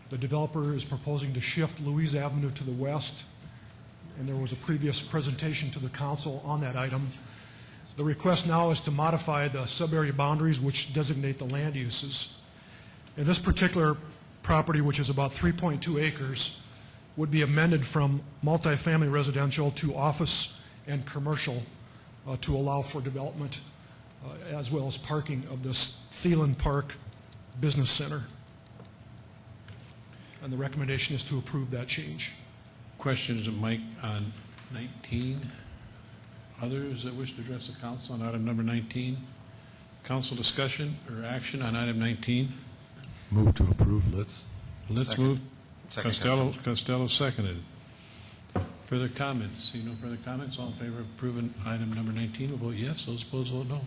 [SPEAKER 12] the developer is proposing to shift Louise Avenue to the west, and there was a previous presentation to the council on that item. The request now is to modify the sub-area boundaries which designate the land uses. And this particular property, which is about 3.2 acres, would be amended from multifamily residential to office and commercial to allow for development as well as parking of this Thielen Park Business Center. And the recommendation is to approve that change.
[SPEAKER 1] Questions of Mike on 19? Others that wish to address the council on item number 19? Council discussion or action on item 19?
[SPEAKER 11] Move to approve, Litz.
[SPEAKER 1] Let's
[SPEAKER 7] Second.
[SPEAKER 1] move.
[SPEAKER 7] Second,
[SPEAKER 1] Costello seconded. Further comments? See no further comments. All in favor of approving item number 19 will vote yes. Those opposed will vote no.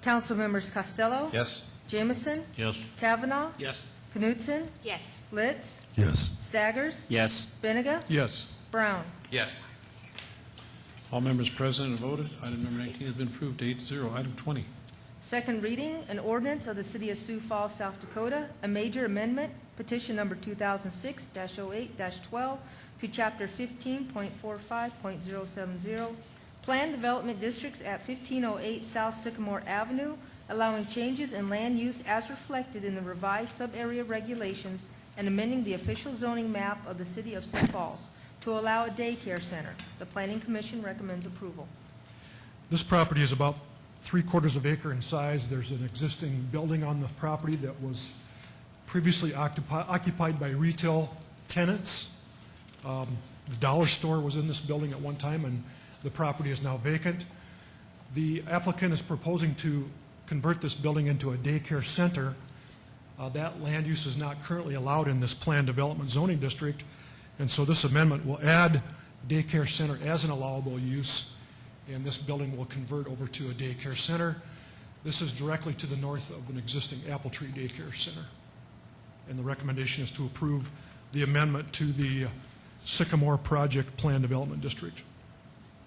[SPEAKER 5] Council members Costello,
[SPEAKER 7] Yes.
[SPEAKER 5] Jameson,
[SPEAKER 6] Yes.
[SPEAKER 5] Kavanaugh,
[SPEAKER 13] Yes.
[SPEAKER 5] Knutson,
[SPEAKER 10] Yes.
[SPEAKER 5] Litz,
[SPEAKER 11] Yes.
[SPEAKER 5] Staggers,
[SPEAKER 8] Yes.
[SPEAKER 5] Benega,
[SPEAKER 1] Yes.
[SPEAKER 5] Brown.
[SPEAKER 7] Yes.
[SPEAKER 1] All members present and voted. Item number 19 has been approved 8-0. Item 20.
[SPEAKER 5] Second reading, an ordinance of the City of Sioux Falls, South Dakota, a major amendment, petition number 2006-08-12 to Chapter 15.45.070, Planned Development Districts at 1508 South Sycamore Avenue, allowing changes in land use as reflected in the revised sub-area regulations and amending the official zoning map of the City of Sioux Falls to allow a daycare center. The Planning Commission recommends approval.
[SPEAKER 12] This property is about 3/4 of an acre in size. There's an existing building on the property that was previously occupied by retail tenants. The dollar store was in this building at one time, and the property is now vacant. The applicant is proposing to convert this building into a daycare center. That land use is not currently allowed in this planned development zoning district, and so this amendment will add daycare center as an allowable use, and this building will convert over to a daycare center. This is directly to the north of an existing Apple Tree Daycare Center. And the recommendation is to approve the amendment to the Sycamore Project Plan Development District.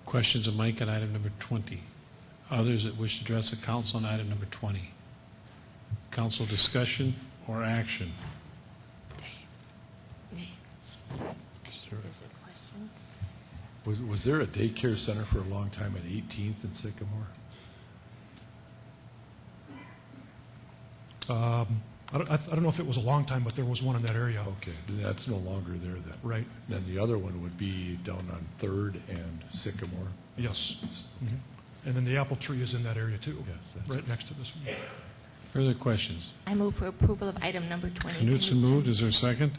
[SPEAKER 1] Questions of Mike on item number 20? Others that wish to address the council on item number 20? Council discussion or action?
[SPEAKER 11] Was there a daycare center for a long time at 18th and Sycamore?
[SPEAKER 12] I don't know if it was a long time, but there was one in that area.
[SPEAKER 11] Okay, that's no longer there then.
[SPEAKER 12] Right.
[SPEAKER 11] Then the other one would be down on 3rd and Sycamore.
[SPEAKER 12] Yes. Mm-hmm. And then the Apple Tree is in that area too,
[SPEAKER 11] Yes, that's
[SPEAKER 12] right next to this one.
[SPEAKER 1] Further questions?
[SPEAKER 10] I move for approval of item number 20.
[SPEAKER 1] Knutson moved. Is there a second?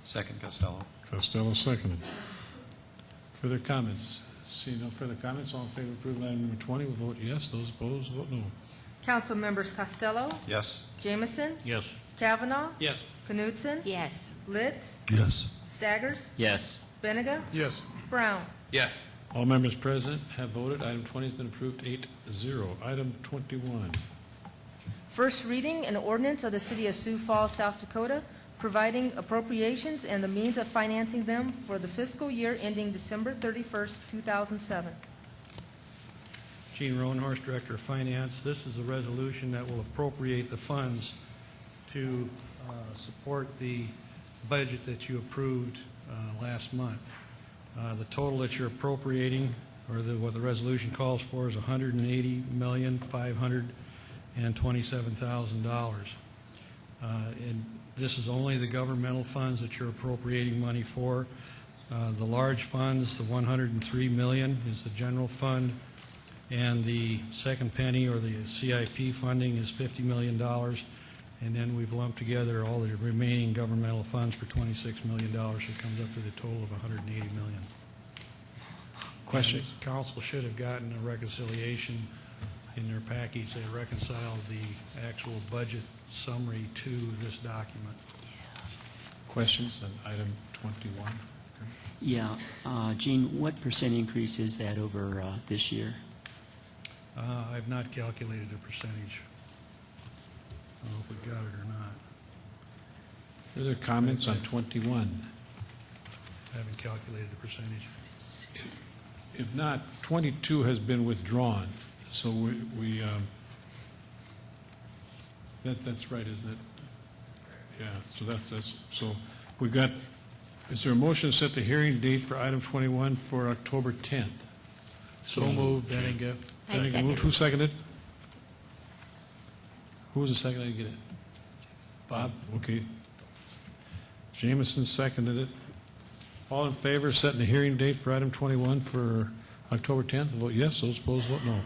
[SPEAKER 7] Second, Costello.
[SPEAKER 1] Costello seconded. Further comments? See no further comments. All in favor of approval of item number 20 will vote yes. Those opposed vote no.
[SPEAKER 5] Council members Costello,
[SPEAKER 7] Yes.
[SPEAKER 5] Jamison,
[SPEAKER 6] Yes.
[SPEAKER 5] Kavanaugh,
[SPEAKER 13] Yes.
[SPEAKER 5] Knutson,
[SPEAKER 10] Yes.
[SPEAKER 5] Litz,
[SPEAKER 11] Yes.
[SPEAKER 5] Staggers,
[SPEAKER 8] Yes.
[SPEAKER 5] Benega,
[SPEAKER 4] Yes.
[SPEAKER 5] Brown.
[SPEAKER 7] Yes.
[SPEAKER 1] All members present have voted. Item 20 has been approved 8-0. Item 21.
[SPEAKER 5] First reading, an ordinance of the City of Sioux Falls, South Dakota, providing appropriations and the means of financing them for the fiscal year ending December 31st, 2007.
[SPEAKER 14] Gene Roanhorse, Director of Finance. This is a resolution that will appropriate the funds to support the budget that you approved last month. The total that you're appropriating, or what the resolution calls for, is $180,527,000. And this is only the governmental funds that you're appropriating money for. The large funds, the $103 million, is the general fund, and the second penny, or the CIP funding, is $50 million. And then we've lumped together all the remaining governmental funds for $26 million. So it comes up to the total of $180 million.
[SPEAKER 1] Questions?
[SPEAKER 14] And the council should have gotten a reconciliation in their package. They reconciled the actual budget summary to this document.
[SPEAKER 1] Questions on item 21?
[SPEAKER 8] Yeah. Gene, what percent increase is that over this year?
[SPEAKER 14] I've not calculated the percentage. I don't know if we got it or not.
[SPEAKER 1] Further comments on 21?
[SPEAKER 14] I haven't calculated the percentage.
[SPEAKER 1] If not, 22 has been withdrawn. So that's right, isn't it? Yeah, so that's so we got, is there a motion to set the hearing date for item 21 for October 10th?
[SPEAKER 13] So moved, Benega.
[SPEAKER 10] I second.
[SPEAKER 1] Moved. Who seconded? Who was the second? I didn't get it. Bob? Okay. Jameson seconded it. All in favor of setting the hearing date for item 21 for October 10th? Vote yes. Those opposed, vote no.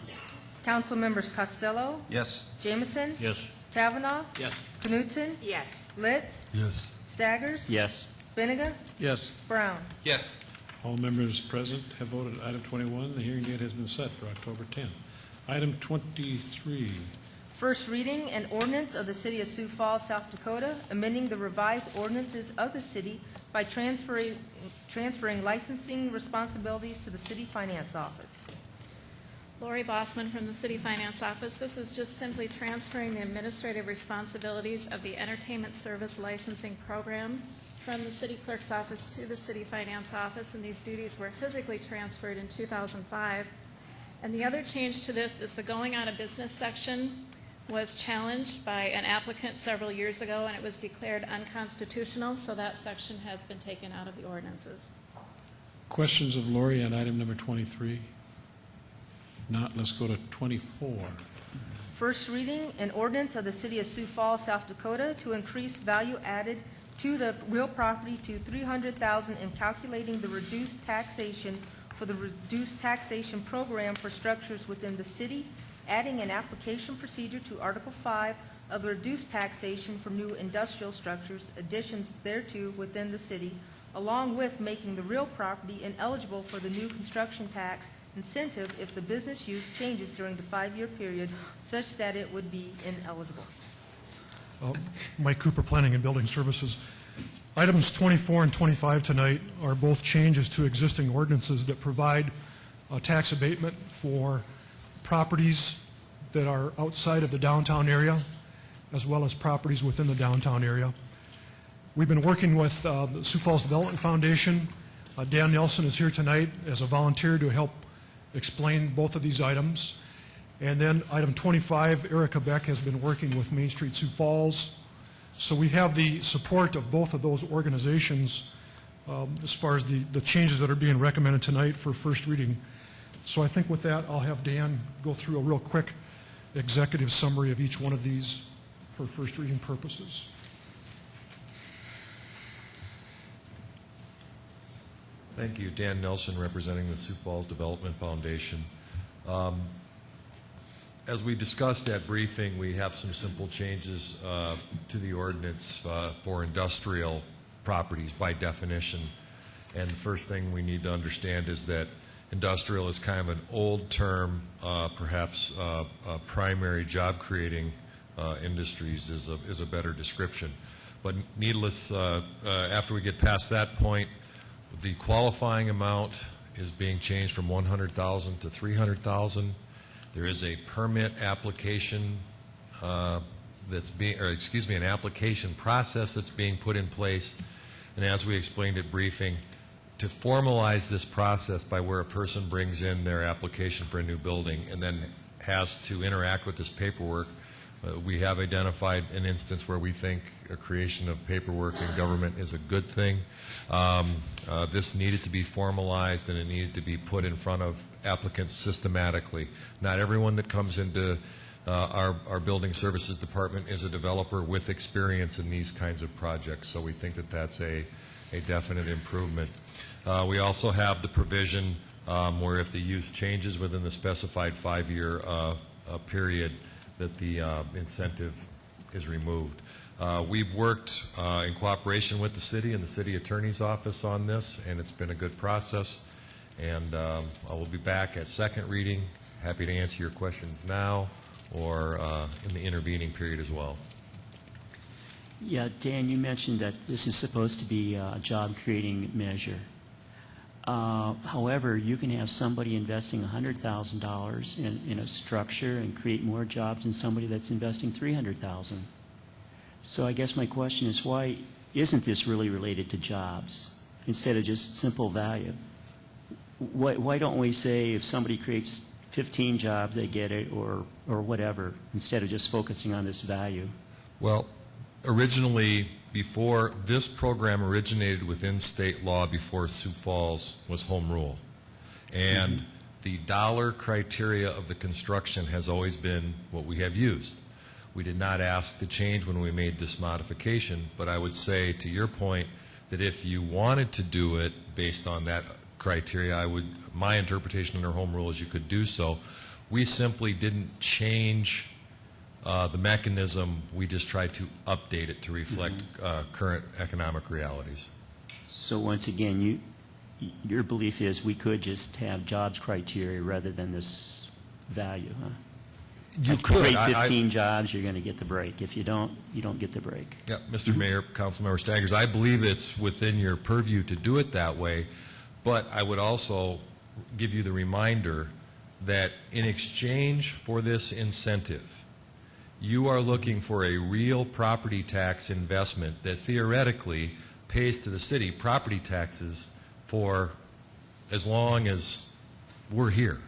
[SPEAKER 5] Council members Costello,
[SPEAKER 7] Yes.
[SPEAKER 5] Jamison,
[SPEAKER 6] Yes.
[SPEAKER 5] Kavanaugh,
[SPEAKER 13] Yes.
[SPEAKER 5] Knutson,
[SPEAKER 10] Yes.
[SPEAKER 5] Litz,
[SPEAKER 11] Yes.
[SPEAKER 5] Staggers,
[SPEAKER 8] Yes.
[SPEAKER 5] Benega,
[SPEAKER 4] Yes.
[SPEAKER 5] Brown.
[SPEAKER 7] Yes.
[SPEAKER 1] All members present have voted item 21. The hearing date has been set for October 10th. Item 23.
[SPEAKER 5] First reading, an ordinance of the City of Sioux Falls, South Dakota, amending the revised ordinances of the city by transferring licensing responsibilities to the City Finance Office.
[SPEAKER 15] Lori Bossman from the City Finance Office. This is just simply transferring the administrative responsibilities of the Entertainment Service Licensing Program from the City Clerk's Office to the City Finance Office, and these duties were physically transferred in 2005. And the other change to this is the going out of business section was challenged by an applicant several years ago, and it was declared unconstitutional, so that section has been taken out of the ordinances.
[SPEAKER 1] Questions of Lori on item number 23? Not, let's go to 24.
[SPEAKER 5] First reading, an ordinance of the City of Sioux Falls, South Dakota, to increase value added to the real property to $300,000 in calculating the reduced taxation for the reduced taxation program for structures within the city, adding an application procedure to Article 5 of the reduced taxation for new industrial structures, additions thereto within the city, along with making the real property ineligible for the new construction tax incentive if the business use changes during the 5-year period such that it would be ineligible.
[SPEAKER 12] Mike Cooper, Planning and Building Services. Items 24 and 25 tonight are both changes to existing ordinances that provide tax abatement for properties that are outside of the downtown area, as well as properties within the downtown area. We've been working with the Sioux Falls Development Foundation. Dan Nelson is here tonight as a volunteer to help explain both of these items. And then item 25, Erica Beck has been working with Main Street Sioux Falls. So we have the support of both of those organizations as far as the changes that are being recommended tonight for first reading. So I think with that, I'll have Dan go through a real quick executive summary of each one of these for first reading purposes.
[SPEAKER 16] Thank you. Dan Nelson, representing the Sioux Falls Development Foundation. As we discussed at briefing, we have some simple changes to the ordinance for industrial properties by definition. And the first thing we need to understand is that industrial is kind of an old term, perhaps primary job-creating industries is a better description. But needless, after we get past that point, the qualifying amount is being changed from $100,000 to $300,000. There is a permit application an application process that's being put in place. And as we explained at briefing, to formalize this process by where a person brings in their application for a new building and then has to interact with this paperwork, we have identified an instance where we think a creation of paperwork in government is a good thing. This needed to be formalized and it needed to be put in front of applicants systematically. Not everyone that comes into our building services department is a developer with experience in these kinds of projects, so we think that that's a definite improvement. We also have the provision where if the use changes within the specified 5-year period, that the incentive is removed. We've worked in cooperation with the city and the city attorney's office on this, and it's been a good process. And I will be back at second reading. Happy to answer your questions now or in the intervening period as well.
[SPEAKER 8] Yeah, Dan, you mentioned that this is supposed to be a job-creating measure. However, you can have somebody investing $100,000 in a structure and create more jobs than somebody that's investing $300,000. So I guess my question is, why isn't this really related to jobs instead of just simple value? Why don't we say if somebody creates 15 jobs, they get it, or whatever, instead of just focusing on this value?
[SPEAKER 16] Well, originally, before this program originated within state law before Sioux Falls was home rule. And the dollar criteria of the construction has always been what we have used. We did not ask to change when we made this modification, but I would say to your point that if you wanted to do it based on that criteria, my interpretation under home rule is you could do so. We simply didn't change the mechanism. We just tried to update it to reflect current economic realities.
[SPEAKER 8] So once again, your belief is we could just have jobs criteria rather than this value, huh?
[SPEAKER 16] You could.
[SPEAKER 8] If you create 15 jobs, you're going to get the break. If you don't, you don't get the break.
[SPEAKER 16] Yeah, Mr. Mayor, Councilmember Staggers, I believe it's within your purview to do it that way, but I would also give you the reminder that in exchange for this incentive, you are looking for a real property tax investment that theoretically pays to the city property taxes for as long as we're here.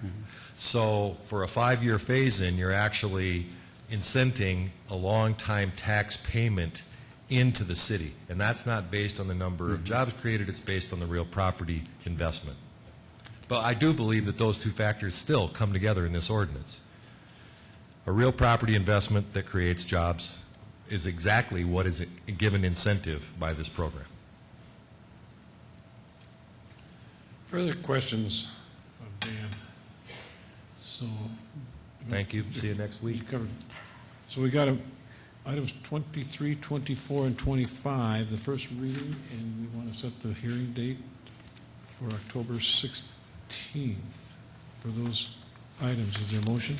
[SPEAKER 16] So for a 5-year phase-in, you're actually incenting a long-time tax payment into the city. And that's not based on the number of jobs created, it's based on the real property investment. But I do believe that those two factors still come together in this ordinance. A real property investment that creates jobs is exactly what is a given incentive by this program.
[SPEAKER 1] Further questions of Dan? So
[SPEAKER 16] Thank you. See you next week.
[SPEAKER 1] You covered. So we got items 23, 24, and 25, the first reading, and we want to set the hearing date for October 16th for those items. Is there a motion?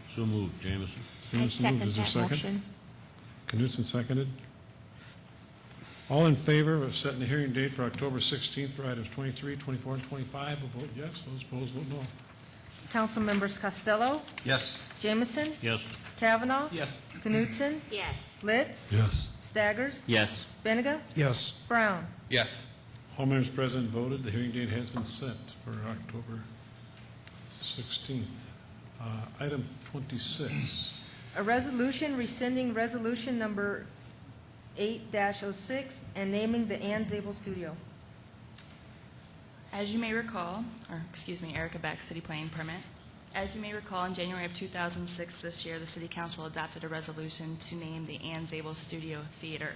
[SPEAKER 6] So moved. Jamison.
[SPEAKER 10] I second
[SPEAKER 1] moved. Is there a
[SPEAKER 10] that
[SPEAKER 1] second?
[SPEAKER 10] motion.
[SPEAKER 1] Knutson seconded. All in favor of setting the hearing date for October 16th for items 23, 24, and 25 will vote yes. Those opposed vote no.
[SPEAKER 5] Council members Costello,
[SPEAKER 7] Yes.
[SPEAKER 5] Jamison,
[SPEAKER 6] Yes.
[SPEAKER 5] Kavanaugh,
[SPEAKER 13] Yes.
[SPEAKER 5] Knutson,
[SPEAKER 10] Yes.
[SPEAKER 5] Litz,
[SPEAKER 11] Yes.
[SPEAKER 5] Staggers,
[SPEAKER 8] Yes.
[SPEAKER 5] Benega,
[SPEAKER 12] Yes.
[SPEAKER 5] Brown.
[SPEAKER 7] Yes.
[SPEAKER 1] All members present voted. The hearing date has been set for October 16th. Item 26.
[SPEAKER 5] A resolution rescinding resolution number 8-06 and naming the Ann Zabel Studio.
[SPEAKER 17] As you may recall, Erica Beck, City Planning Permit. As you may recall, in January of 2006 this year, the City Council adopted a resolution to name the Ann Zabel Studio Theater.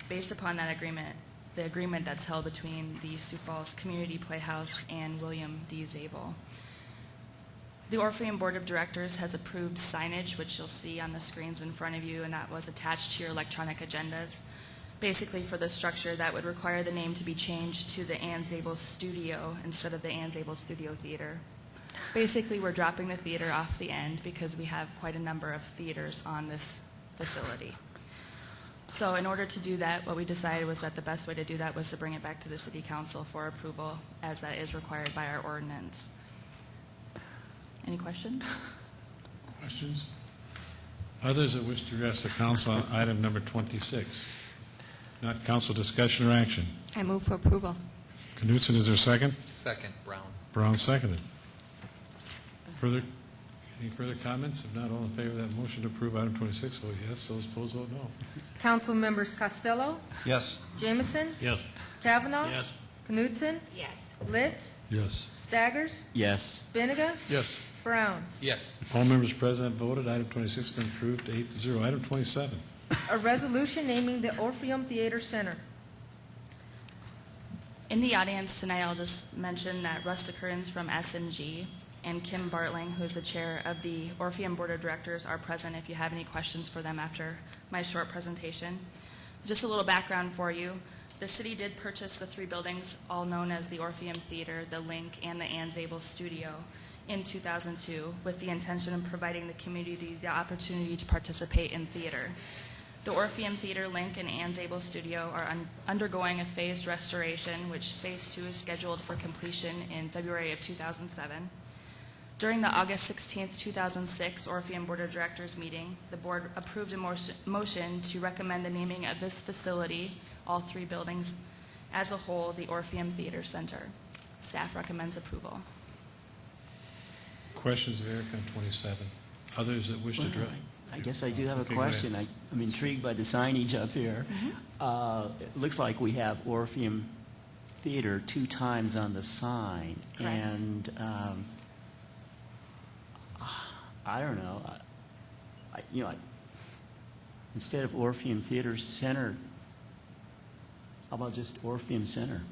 [SPEAKER 17] Based upon that agreement, the agreement that's held between the Sioux Falls Community Playhouse and William D. Zabel. The Orpheum Board of Directors has approved signage, which you'll see on the screens in front of you, and that was attached to your electronic agendas. Basically, for the structure, that would require the name to be changed to the Ann Zabel Studio instead of the Ann Zabel Studio Theater. Basically, we're dropping the theater off the end because we have quite a number of theaters on this facility. So in order to do that, what we decided was that the best way to do that was to bring it back to the City Council for approval, as that is required by our ordinance. Any questions?
[SPEAKER 1] Questions? Others that wish to address the council on item number 26? Not council discussion or action.
[SPEAKER 10] I move for approval.
[SPEAKER 1] Knutson, is there a second?
[SPEAKER 7] Second, Brown.
[SPEAKER 1] Brown seconded. Any further comments? If not, all in favor of that motion to approve item 26, vote yes. Those opposed, vote no.
[SPEAKER 5] Council members Costello,
[SPEAKER 7] Yes.
[SPEAKER 5] Jamison,
[SPEAKER 6] Yes.
[SPEAKER 5] Kavanaugh,
[SPEAKER 13] Yes.
[SPEAKER 5] Knutson,
[SPEAKER 10] Yes.
[SPEAKER 5] Litz,
[SPEAKER 11] Yes.
[SPEAKER 5] Staggers,
[SPEAKER 8] Yes.
[SPEAKER 5] Benega,
[SPEAKER 12] Yes.
[SPEAKER 5] Brown.
[SPEAKER 7] Yes.
[SPEAKER 1] All members present voted. Item 26 has been approved 8-0. Item 27.
[SPEAKER 5] A resolution naming the Orpheum Theater Center.
[SPEAKER 17] In the audience tonight, I'll just mention that Russ Kearns from S&G and Kim Bartling, who is the chair of the Orpheum Board of Directors, are present if you have any questions for them after my short presentation. Just a little background for you. The city did purchase the three buildings, all known as the Orpheum Theater, the Link, and the Ann Zabel Studio in 2002, with the intention of providing the community the opportunity to participate in theater. The Orpheum Theater, Link, and Ann Zabel Studio are undergoing a phased restoration, which Phase 2 is scheduled for completion in February of 2007. During the August 16, 2006 Orpheum Board of Directors meeting, the board approved a motion to recommend the naming of this facility, all three buildings, as a whole, the Orpheum Theater Center. Staff recommends approval.
[SPEAKER 1] Questions of Eric on 27? Others that wish to address?
[SPEAKER 8] I guess I do have a
[SPEAKER 1] Okay, go ahead.
[SPEAKER 8] question. I'm intrigued by the signage up here. It looks like we have Orpheum Theater 2 times on the sign.
[SPEAKER 17] Correct.
[SPEAKER 8] And I don't know. Instead of Orpheum Theater Center, how about just Orpheum Center?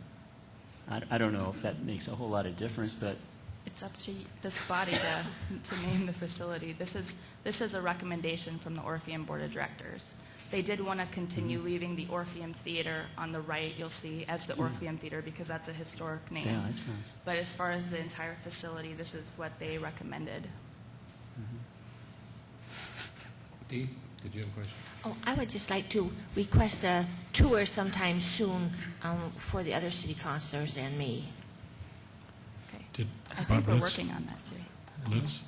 [SPEAKER 8] I don't know if that makes a whole lot of difference, but
[SPEAKER 17] It's up to this body to name the facility. This is a recommendation from the Orpheum Board of Directors. They did want to continue leaving the Orpheum Theater on the right, you'll see, as the Orpheum Theater because that's a historic name.
[SPEAKER 8] yeah, that sounds.
[SPEAKER 17] But as far as the entire facility, this is what they recommended.
[SPEAKER 1] Dee, did you have a question?
[SPEAKER 10] Oh, I would just like to request a tour sometime soon for the other city councilors and me.
[SPEAKER 1] Did
[SPEAKER 17] I think
[SPEAKER 1] Bob
[SPEAKER 17] we're
[SPEAKER 1] Litz?
[SPEAKER 17] working on that too.
[SPEAKER 1] Litz?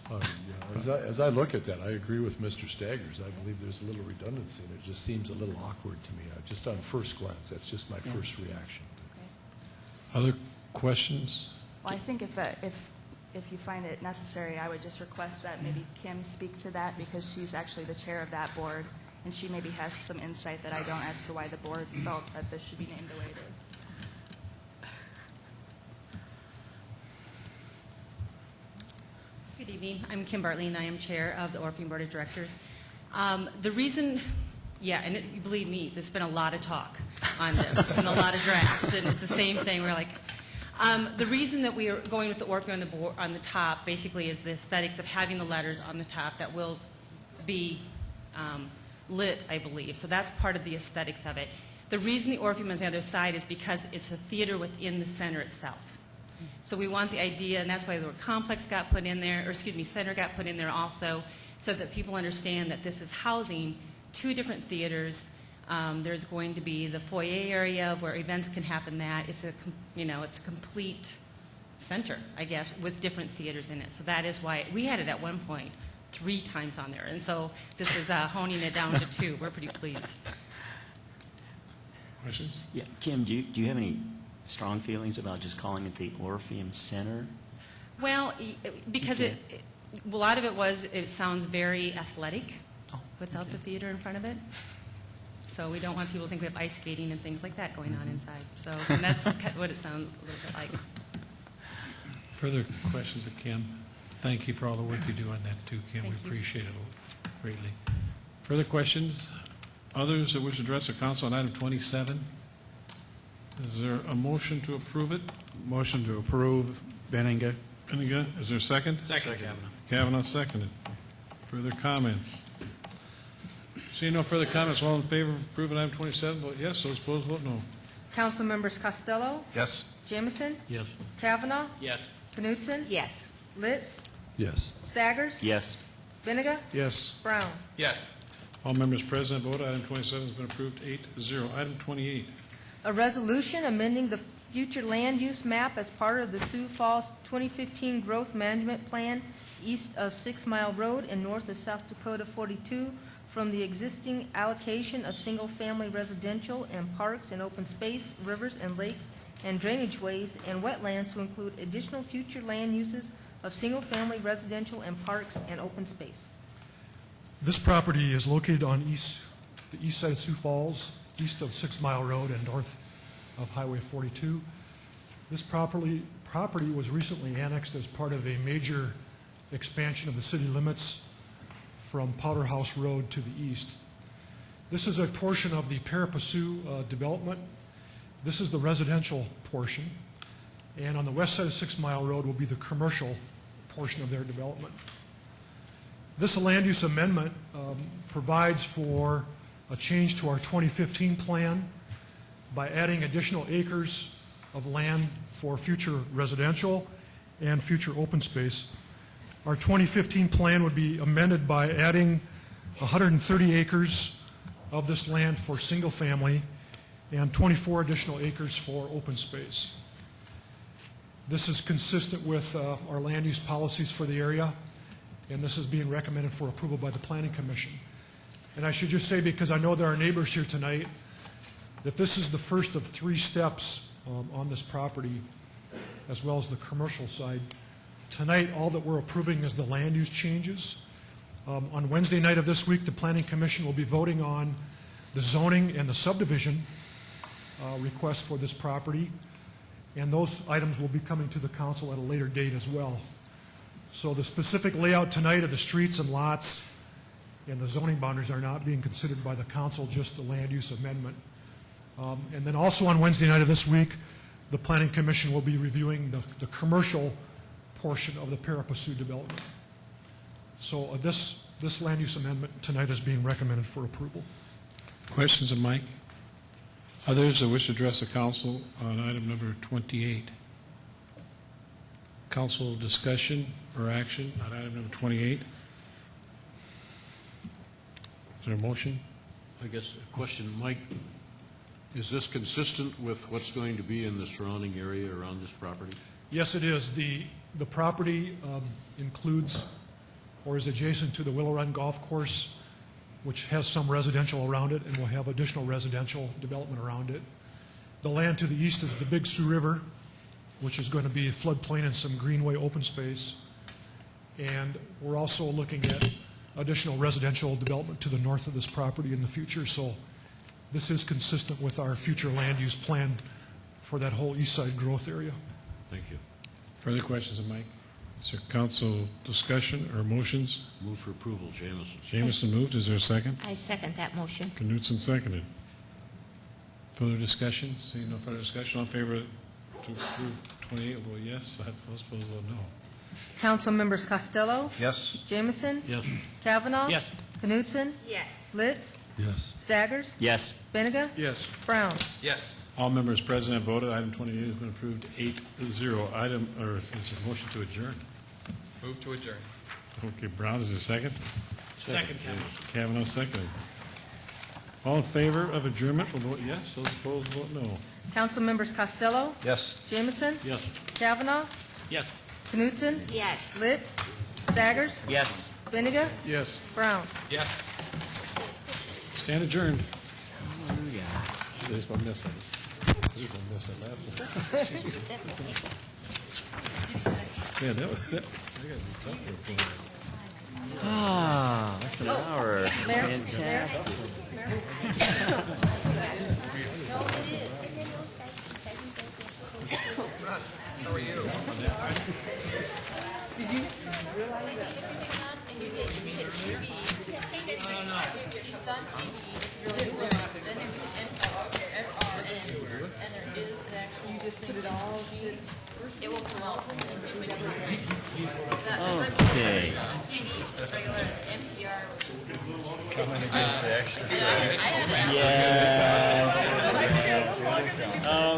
[SPEAKER 11] As I look at that, I agree with Mr. Staggers. I believe there's a little redundancy, and it just seems a little awkward to me. Just on first glance, that's just my first reaction.
[SPEAKER 1] Other questions?
[SPEAKER 17] Well, I think if you find it necessary, I would just request that maybe Kim speak to that because she's actually the chair of that board, and she maybe has some insight that I don't as to why the board felt that this should be named the way it is.
[SPEAKER 18] Good evening. I'm Kim Bartley, and I am chair of the Orpheum Board of Directors. The reason, and believe me, there's been a lot of talk on this and a lot of drafts, and it's the same thing. We're like, The reason that we are going with the Orpheum on the top basically is the aesthetics of having the letters on the top that will be lit, I believe. So that's part of the aesthetics of it. The reason the Orpheum is on the other side is because it's a theater within the center itself. So we want the idea, and that's why the word complex got put in there, or excuse me, center got put in there also, so that people understand that this is housing two different theaters. There's going to be the foyer area where events can happen. It's a complete center, I guess, with different theaters in it. So that is why we had it at one point 3 times on there, and so this is honing it down to 2. We're pretty pleased.
[SPEAKER 1] Questions?
[SPEAKER 8] Yeah, Kim, do you have any strong feelings about just calling it the Orpheum Center?
[SPEAKER 18] Well, because a lot of it sounds very athletic without the theater in front of it. So we don't want people to think we have ice skating and things like that going on inside. So and that's what it sounds a little bit like.
[SPEAKER 1] Further questions of Kim? Thank you for all the work you do on that too, Kim. We appreciate it greatly. Further questions? Others that wish to address the council on item 27? Is there a motion to approve it?
[SPEAKER 4] Motion to approve. Benninga.
[SPEAKER 1] Benninga, is there a second?
[SPEAKER 13] Second, Kavanaugh.
[SPEAKER 1] Kavanaugh seconded. Further comments? Seeing no further comments, all in favor of approving item 27, vote yes. Those opposed, vote no.
[SPEAKER 5] Council members Costello,
[SPEAKER 7] Yes.
[SPEAKER 5] Jamison,
[SPEAKER 6] Yes.
[SPEAKER 5] Kavanaugh,
[SPEAKER 13] Yes.
[SPEAKER 5] Knutson,
[SPEAKER 10] Yes.
[SPEAKER 5] Litz,
[SPEAKER 11] Yes.
[SPEAKER 5] Staggers,
[SPEAKER 8] Yes.
[SPEAKER 5] Benega,
[SPEAKER 4] Yes.
[SPEAKER 5] Brown.
[SPEAKER 7] Yes.
[SPEAKER 1] All members present vote. Item 27 has been approved 8-0. Item 28.
[SPEAKER 5] A resolution amending the future land use map as part of the Sioux Falls 2015 Growth Management Plan east of 6 Mile Road and north of South Dakota 42 from the existing allocation of single-family residential and parks and open space, rivers and lakes and drainage ways and wetlands to include additional future land uses of single-family residential and parks and open space.
[SPEAKER 12] This property is located on the east side of Sioux Falls, east of 6 Mile Road and north of Highway 42. This property was recently annexed as part of a major expansion of the city limits from Powder House Road to the east. This is a portion of the Parapassu development. This is the residential portion, and on the west side of 6 Mile Road will be the commercial portion of their development. This land use amendment provides for a change to our 2015 plan by adding additional acres of land for future residential and future open space. Our 2015 plan would be amended by adding 130 acres of this land for single family and 24 additional acres for open space. This is consistent with our land use policies for the area, and this is being recommended for approval by the Planning Commission. And I should just say, because I know there are neighbors here tonight, that this is the first of 3 steps on this property, as well as the commercial side. Tonight, all that we're approving is the land use changes. On Wednesday night of this week, the Planning Commission will be voting on the zoning and the subdivision request for this property, and those items will be coming to the council at a later date as well. So the specific layout tonight of the streets and lots and the zoning boundaries are not being considered by the council, just the land use amendment. And then also on Wednesday night of this week, the Planning Commission will be reviewing the commercial portion of the Parapassu development. So this land use amendment tonight is being recommended for approval.
[SPEAKER 1] Questions of Mike? Others that wish to address the council on item number 28? Council discussion or action on item number 28? Is there a motion?
[SPEAKER 6] I guess a question, Mike, is this consistent with what's going to be in the surrounding area around this property?
[SPEAKER 12] Yes, it is. The property includes or is adjacent to the Willow Run Golf Course, which has some residential around it and will have additional residential development around it. The land to the east is the Big Sioux River, which is going to be floodplain and some greenway open space. And we're also looking at additional residential development to the north of this property in the future. So this is consistent with our future land use plan for that whole east side growth area.
[SPEAKER 6] Thank you.
[SPEAKER 1] Further questions of Mike? Is there council discussion or motions?
[SPEAKER 6] Move for approval, Jamison.
[SPEAKER 1] Jamison moved. Is there a second?
[SPEAKER 10] I second that motion.
[SPEAKER 1] Knutson seconded. Further discussion? Seeing no further discussion, all in favor to approve 28 will vote yes, I suppose vote no.
[SPEAKER 5] Council members Costello.
[SPEAKER 1] Yes.
[SPEAKER 5] Jamison.
[SPEAKER 6] Yes.
[SPEAKER 5] Kavanaugh.
[SPEAKER 13] Yes.
[SPEAKER 5] Knutson.
[SPEAKER 10] Yes.
[SPEAKER 5] Litz.
[SPEAKER 11] Yes.
[SPEAKER 5] Staggers.
[SPEAKER 8] Yes.
[SPEAKER 5] Benega.
[SPEAKER 1] Yes.
[SPEAKER 5] Brown.
[SPEAKER 7] Yes.
[SPEAKER 1] All members present have voted. Item 28 has been approved 8-0. Item, or is there a motion to adjourn?
[SPEAKER 7] Move to adjourn.
[SPEAKER 1] Okay, Brown, is there a second?
[SPEAKER 13] Second,
[SPEAKER 1] Kavanaugh, second. All in favor of adjournment will vote yes, those opposed vote no.
[SPEAKER 5] Council members Costello.
[SPEAKER 1] Yes.
[SPEAKER 5] Jamison.
[SPEAKER 6] Yes.
[SPEAKER 5] Kavanaugh.
[SPEAKER 13] Yes.
[SPEAKER 5] Knutson.
[SPEAKER 10] Yes.
[SPEAKER 5] Litz. Staggers.
[SPEAKER 8] Yes.
[SPEAKER 5] Benega.
[SPEAKER 1] Yes.
[SPEAKER 5] Brown.
[SPEAKER 7] Yes.
[SPEAKER 1] Stand adjourned.
[SPEAKER 8] Hallelujah.
[SPEAKER 1] This one missing. This one missing. Last one. Yeah, that was, that got tough.
[SPEAKER 8] Ah, that's an hour.
[SPEAKER 5] Mayor?
[SPEAKER 8] Fantastic.
[SPEAKER 7] Russ, how are you?
[SPEAKER 8] Okay.
[SPEAKER 7] Coming to get the extra credit.
[SPEAKER 8] Yeah.